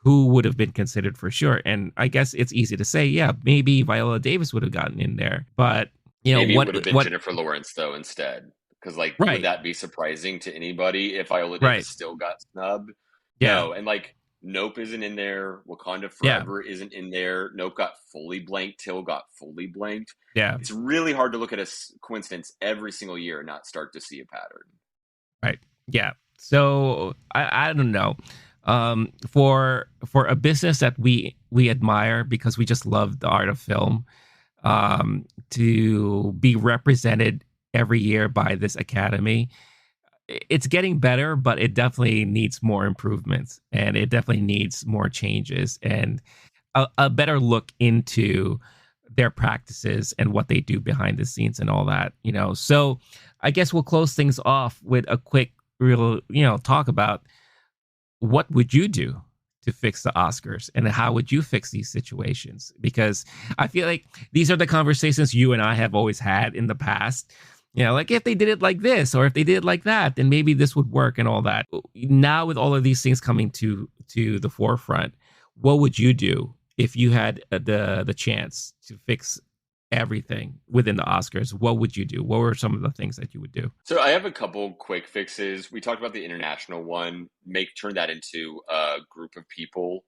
who would have been considered for sure? And I guess it's easy to say, yeah, maybe Viola Davis would have gotten in there, but Maybe it would have been Jennifer Lawrence though instead. Because like, would right, that be surprising to anybody if Viola right, Davis still got snubbed? yeah, No, and like Nope isn't in there. Wakanda yeah, Forever isn't in there. Nope got fully blanked. Till got fully blanked. yeah, It's really hard to look at a coincidence every single year and not start to see a pattern. right, yeah. So I don't know. For a business that we admire because we just love the art of film, to be represented every year by this academy, it's getting better, but it definitely needs more improvements, and it definitely needs more changes, and a better look into their practices and what they do behind the scenes and all that. So I guess we'll close things off with a quick, real, talk about what would you do to fix the Oscars and how would you fix these situations? Because I feel like these are the conversations you and I have always had in the past. Like if they did it like this or if they did it like that, then maybe this would work and all that. Now with all of these things coming to the forefront, what would you do if you had the chance to fix everything within the Oscars? What would you do? What were some of the things that you would do? So I have a couple quick fixes. We talked about the international one. Turn that into a group of people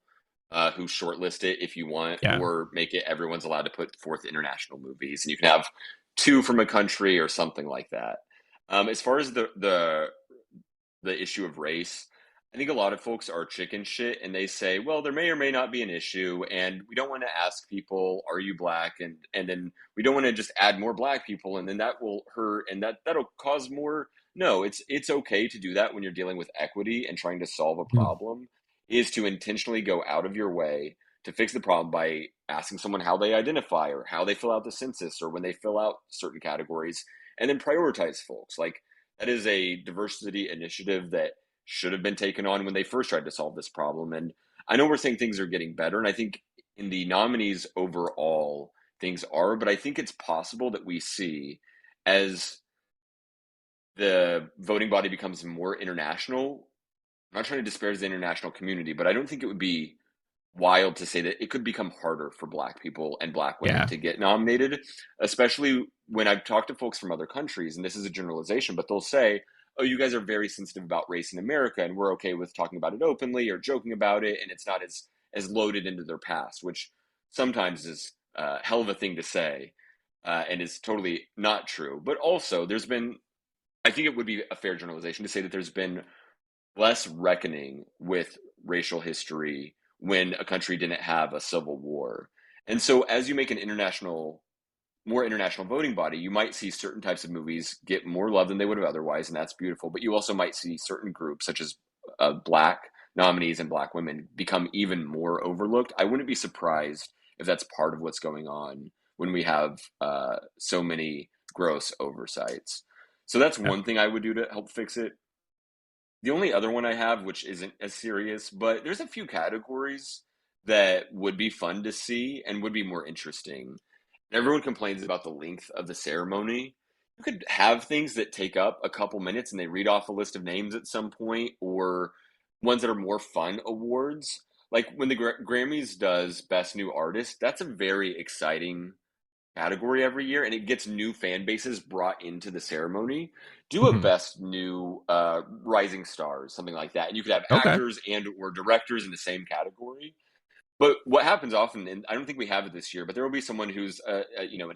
who shortlist it if you want, Yeah. or make it everyone's allowed to put forth international movies, and you can have two from a country or something like that. As far as the issue of race, I think a lot of folks are chicken shit and they say, well, there may or may not be an issue, and we don't want to ask people, are you black? And then we don't want to just add more black people, and then that will hurt, and that'll cause more. No, it's okay to do that when you're dealing with equity and trying to solve a Mhm. problem, is to intentionally go out of your way to fix the problem by asking someone how they identify or how they fill out the census or when they fill out certain categories, and then prioritize folks. Like, that is a diversity initiative that should have been taken on when they first tried to solve this problem. And I know we're saying things are getting better, and I think in the nominees overall, things are, but I think it's possible that we see, as the voting body becomes more international, I'm not trying to disparage the international community, but I don't think it would be wild to say that it could become harder for black people and black women Yeah. to get nominated, especially when I've talked to folks from other countries, and this is a generalization, but they'll say, oh, you guys are very sensitive about race in America, and we're okay with talking about it openly or joking about it, and it's not as loaded into their past, which sometimes is a hell of a thing to say, and is totally not true. But also, I think it would be a fair generalization to say that there's been less reckoning with racial history when a country didn't have a civil war. And so as you make more international voting body, you might see certain types of movies get more love than they would have otherwise, and that's beautiful. But you also might see certain groups, such as black nominees and black women, become even more overlooked. I wouldn't be surprised if that's part of what's going on when we have so many gross oversights. So that's Yeah. one thing I would do to help fix it. The only other one I have, which isn't as serious, but there's a few categories that would be fun to see and would be more interesting. Everyone complains about the length of the ceremony. You could have things that take up a couple minutes and they read off a list of names at some point, or ones that are more fun awards. Like when the Grammys does Best New Artist, that's a very exciting category every year, and it gets new fan bases brought into the ceremony. Do a Mhm. best new rising stars, something like that, and you could have Okay. actors and or directors in the same category. But what happens often, and I don't think we have it this year, but there will be someone who's an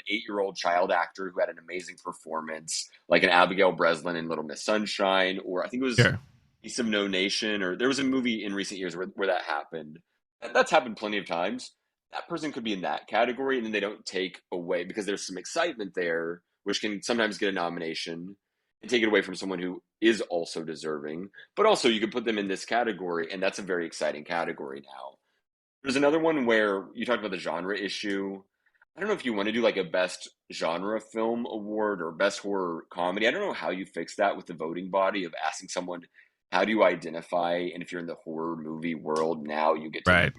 8-year-old child actor who had an amazing performance, like an Abigail Breslin in Little Miss Sunshine, or I think it was Sure. Piece of No Nation, or there was a movie in recent years where that happened. That's happened plenty of times. That person could be in that category, and then they don't take away, because there's some excitement there, which can sometimes get a nomination, and take it away from someone who is also deserving. But also, you could put them in this category, and that's a very exciting category now. There's another one where you talked about the genre issue. I don't know if you want to do like a best genre film award or best horror comedy. I don't know how you fix that with the voting body of asking someone, how do you identify? And if you're in the horror movie world now, you get to, Right.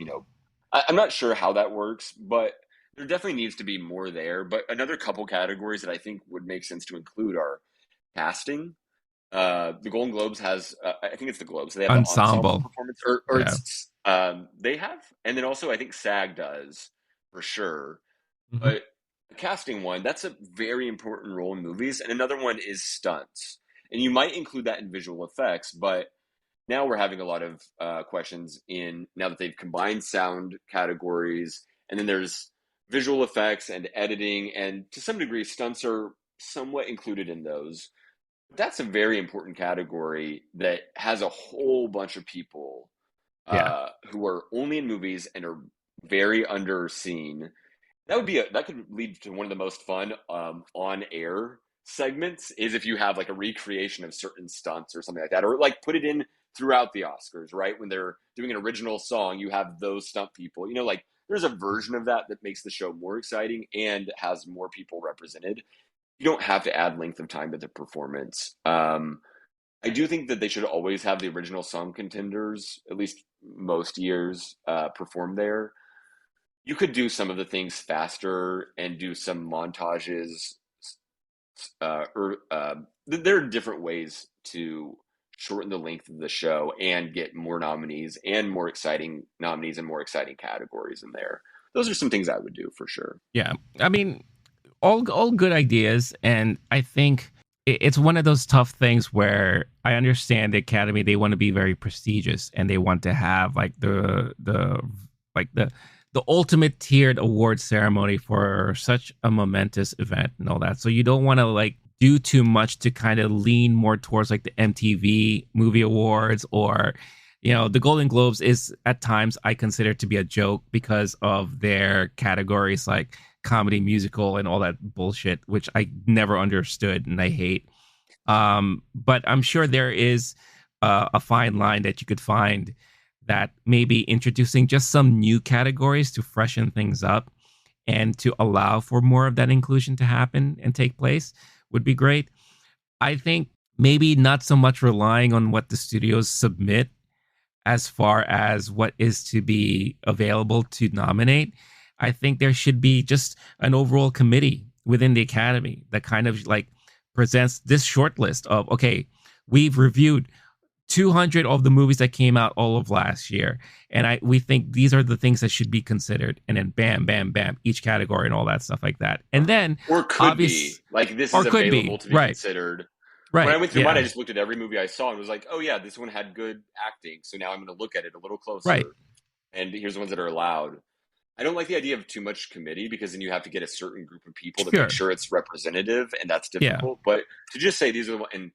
I'm not sure how that works, but there definitely needs to be more there. But another couple categories that I think would make sense to include are casting. The Golden Globes has, I think it's the Globes. They have the ensemble Ensemble. performance, or Yeah. it's they have, and then also I think SAG does for sure. Mhm. But the casting one, that's a very important role in movies, and another one is stunts, and you might include that in visual effects. But now we're having a lot of questions in now that they've combined sound categories, and then there's visual effects and editing, and to some degree, stunts are somewhat included in those. That's a very important category that has a whole bunch of people Yeah. who are only in movies and are very underseen. That could lead to one of the most fun on air segments, is if you have like a recreation of certain stunts or something like that, or like put it in throughout the Oscars, right? When they're doing an original song, you have those stunt people. Like there's a version of that that makes the show more exciting and has more people represented. you don't have to add length of time to the performance. I do think that they should always have the original song contenders, at least most years, perform there. You could do some of the things faster and do some montages. There are different ways to shorten the length of the show and get more nominees and more exciting nominees and more exciting categories in there. Those are some things I would do for sure. Yeah, I mean, all good ideas, and I think it's one of those tough things where I understand the Academy, they want to be very prestigious and they want to have like like the ultimate tiered award ceremony for such a momentous event and all that. So you don't want to like do too much to kind of lean more towards like the MTV Movie Awards, or the Golden Globes is at times I consider to be a joke because of their categories like comedy, musical, and all that bullshit, which I never understood and I hate. But I'm sure there is a fine line that you could find that maybe introducing just some new categories to freshen things up and to allow for more of that inclusion to happen and take place would be great. I think maybe not so much relying on what the studios submit as far as what is to be available to nominate. I think there should be just an overall committee within the Academy that kind of like presents this short list of, okay, we've reviewed 200 of the movies that came out all of last year, and we think these are the things that should be considered, and then bam, bam, bam, each category and all that stuff like that. And then or could be like this or is could available be to be right, considered. When I right, went through mine, I yeah, just looked at every movie I saw and was like, oh yeah, this one had good acting, so now I'm going to look at it a little right, closer. And here's the ones that are allowed. I don't like the idea of too much committee because then you have to get a certain group of people to make sure, sure it's representative, and that's yeah. difficult. But to just say these are the and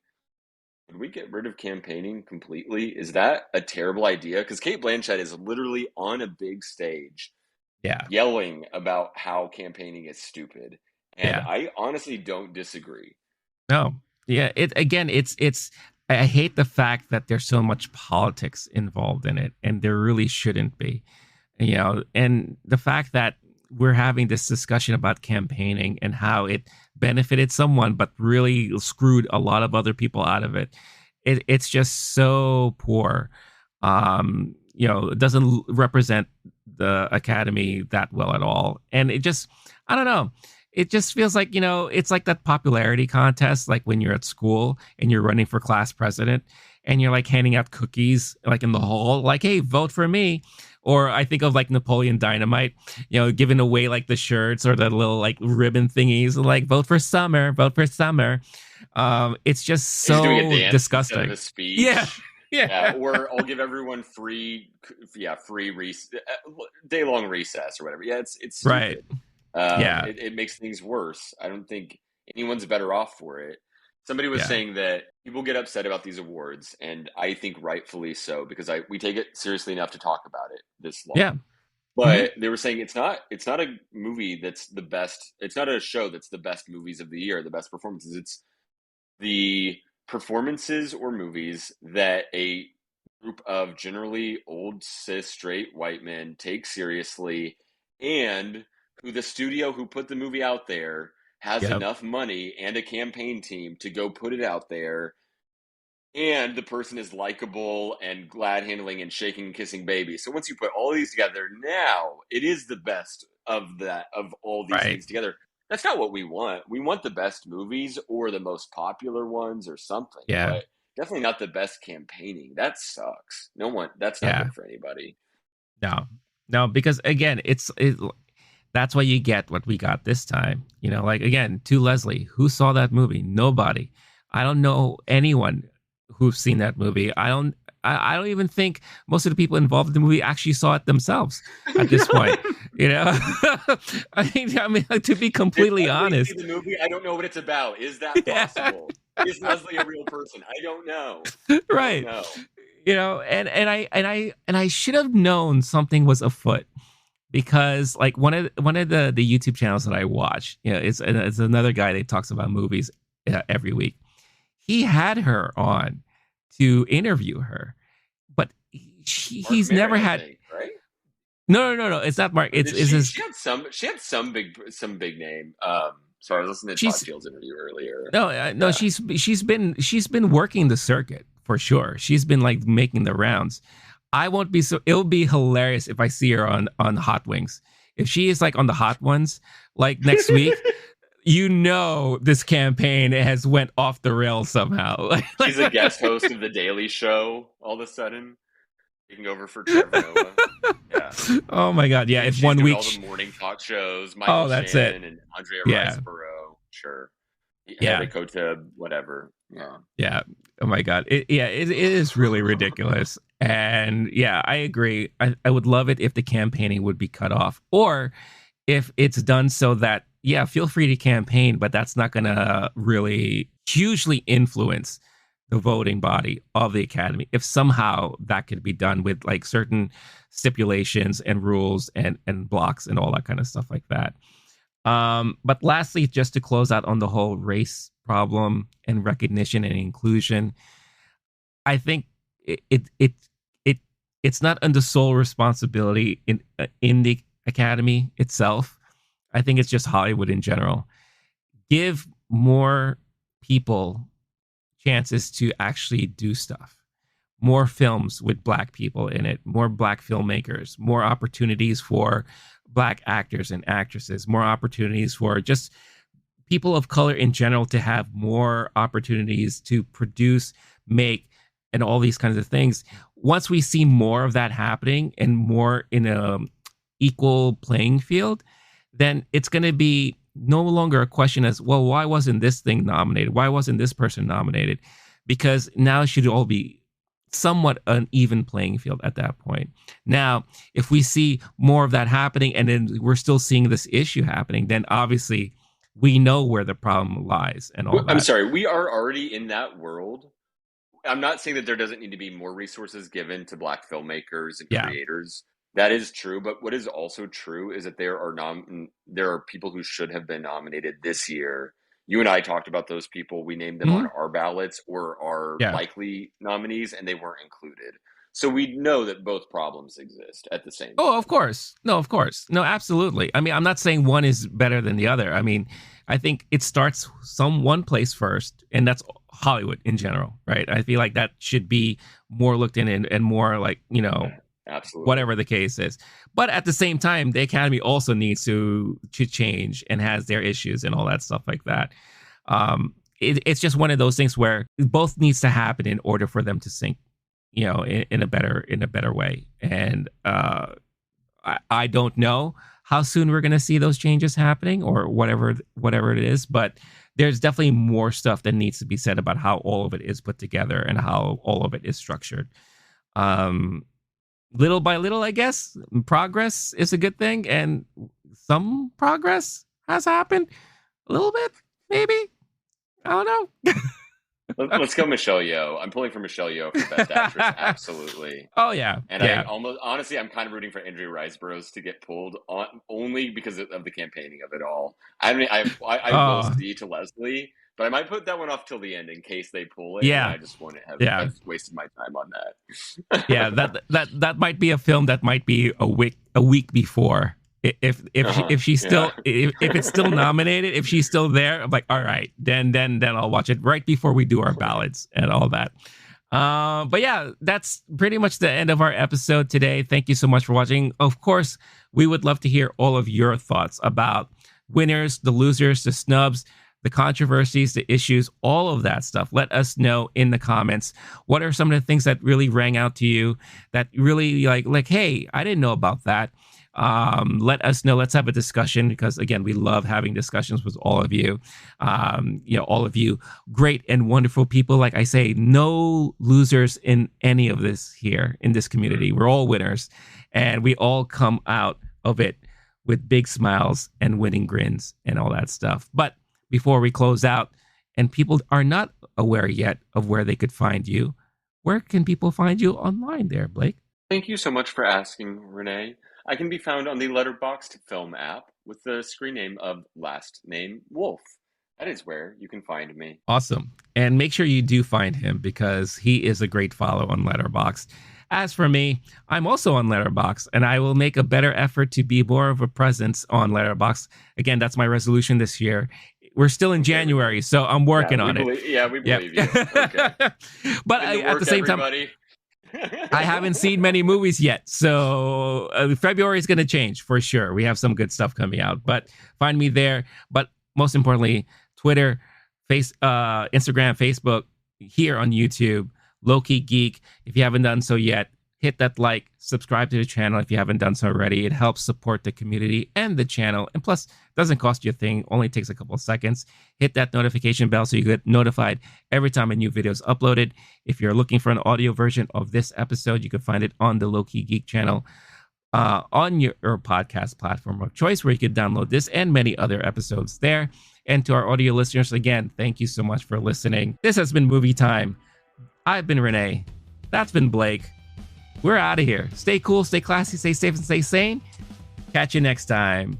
would we get rid of campaigning completely? Is that a terrible idea? Because Kate Blanchett is literally on a big stage Yeah. yelling about how campaigning is stupid. And Yeah. I honestly don't disagree. No. Yeah. It's. I hate the fact that there's so much politics involved in it, and there really shouldn't be. And the fact that we're having this discussion about campaigning and how it benefited someone but really screwed a lot of other people out of it. It's just so poor. It doesn't represent the Academy that well at all, and it just, I don't know, it just feels like, it's like that popularity contest, like when you're at school and you're running for class president and you're like handing out cookies like in the hall, like, hey, vote for me. Or I think of like Napoleon Dynamite, giving away like the shirts or the little like ribbon thingies, like vote for Summer, vote for Summer. It's just He's doing a so dance instead of disgusting. a Yeah. speech. Yeah, Yeah. or I'll give everyone free day long recess or whatever. Yeah, it's Right. stupid. Yeah. It makes things worse. I don't think anyone's better off for it. Somebody was Yeah. saying that people get upset about these awards, and I think rightfully so because we take it seriously enough to talk about it this Yeah. long. Hmm. But they were saying it's not a movie that's the best. It's not a show that's the best movies of the year, the best performances. It's the performances or movies that a group of generally old cis straight white men take seriously, and who the studio who put the movie out there has Yep. enough money and a campaign team to go put it out there, and the person is likable and glad handling and shaking and kissing babies. So once you put all these together, now it is the best of all these Right. things together. That's not what we want. We want the best movies or the most popular ones or something, Yeah. but definitely not the best campaigning. That sucks. No one. That's not Yeah. good for anybody. No. No, because again, that's why you get what we got this time. Like again, to Leslie, who saw that movie? Nobody. I don't know anyone who's seen that movie. I don't even think most of the people involved in the movie actually saw it themselves at this point. You know, I mean, to be Did completely Leslie see honest, the movie? I don't know what it's about. Is that yeah, possible? Is Leslie a real person? I don't know. I don't right. know. And I should have known something was afoot because like one of the YouTube channels that I watch, it's another guy that talks about movies every week. He had her on to interview her, but Mark he's never Maron, I had. think, right? No. It's not Mark. Or It's did is she? his. She had some big name. Sorry, I was listening to Todd She's Field's interview earlier. no, no. Yeah. She's been working the circuit for sure. She's been like making the rounds. I won't be so. It'll be hilarious if I see her on Hot Wings. If she is like on the hot ones, like next week, this campaign has went off the rails somehow. She's a guest host of The Daily Show all of a sudden, taking over for Trevor Noah. Yeah. Oh my God. Yeah. And If she's 1 doing week. all the morning talk shows, Michael That's Shannon it. and Andrea Yeah. Riseborough. Sure. Yeah. Hedda Koteb, whatever. Yeah. Yeah. Oh my God. It is really ridiculous. And yeah, I agree. I would love it if the campaigning would be cut off, or if it's done so that, yeah, feel free to campaign, but that's not going to really hugely influence the voting body of the Academy. If somehow that could be done with like certain stipulations and rules and blocks and all that kind of stuff like that. But lastly, just to close out on the whole race problem and recognition and inclusion, I think it's not under sole responsibility in the Academy itself. I think it's just Hollywood in general. Give more people chances to actually do stuff. More films with Black people in it, more Black filmmakers, more opportunities for Black actors and actresses, more opportunities for just people of color in general to have more opportunities to produce, make, and all these kinds of things. Once we see more of that happening and more in a equal playing field, then it's going to be no longer a question as, well, why wasn't this thing nominated? Why wasn't this person nominated? Because now it should all be somewhat an even playing field at that point. Now, if we see more of that happening and then we're still seeing this issue happening, then obviously we know where the problem lies and all that. I'm sorry, we are already in that world. I'm not saying that there doesn't need to be more resources given to Black filmmakers and creators. That is true, but what is also true is that there are people who should have been nominated this year. You and I talked about those people. We named them on our ballots or our likely nominees, and they weren't included. So we know that both problems exist at the same time. Oh, of course. No, of course. No, absolutely. I mean, I'm not saying one is better than the other. I mean, I think it starts one place first, and that's Hollywood in general, right? I feel like that should be more looked in and more like, absolutely, whatever the case is. But at the same time, the Academy also needs to change and has their issues and all that stuff like that. It's just one of those things where both needs to happen in order for them to sync, in a better way. And I don't know how soon we're going to see those changes happening or whatever it is, but there's definitely more stuff that needs to be said about how all of it is put together and how all of it is structured. Little by little, I guess, progress is a good thing, and some progress has happened. A little bit, maybe. I don't know. Let's go Michelle Yeoh. I'm pulling for Michelle Yeoh for Best Actress, absolutely. Oh, yeah. And I honestly, I'm kind of rooting for Andrea Riseborough to get pulled on only because of the campaigning of it all. I mean, I will see to Leslie, but I might put that one off till the end in case they pull it. Yeah. And I just wouldn't have wasted my time on that. Yeah, that might be a film that might be a week before. If she's still if it's still nominated, if she's still there, I'm like, all right, then I'll watch it right before we do our ballots and all that. But yeah, that's pretty much the end of our episode today. Thank you so much for watching. Of course, we would love to hear all of your thoughts about winners, the losers, the snubs, the controversies, the issues, all of that stuff. Let us know in the comments. What are some of the things that really rang out to you that really like, hey, I didn't know about that. Let us know. Let's have a discussion because again, we love having discussions with all of you. All of you great and wonderful people. Like I say, no losers in any of this here in this community. We're all winners and we all come out of it with big smiles and winning grins and all that stuff. But before we close out and people are not aware yet of where they could find you, where can people find you online there, Blake? Thank you so much for asking, Renee. I can be found on the Letterboxd film app with the screen name of Last Name Wolf. That is where you can find me. Awesome. And make sure you do find him because he is a great follow on Letterboxd. As for me, I'm also on Letterboxd, and I will make a better effort to be more of a presence on Letterboxd. Again, that's my resolution this year, We're still in Okay, January, so I'm working on it. we Yep. believe you. Okay. But In the at work, the same time, everybody. I haven't seen many movies yet, so February is going to change for sure. We have some good stuff coming out, but find me there. But most importantly, Twitter, Instagram, Facebook, here on YouTube, LOWKEY Geek. If you haven't done so yet, hit that like, subscribe to the channel if you haven't done so already. It helps support the community and the channel, and plus, it doesn't cost you a thing. Only takes a couple of seconds. Hit that notification bell so you get notified every time a new video is uploaded. If you're looking for an audio version of this episode, you can find it on the LOWKEY Geek channel on your podcast platform of choice, where you can download this and many other episodes there. And to our audio listeners, again, thank you so much for listening. This has been Movie Time. I've been Renee. That's been Blake. We're out of here. Stay cool, stay classy, stay safe, and stay sane. Catch you next time.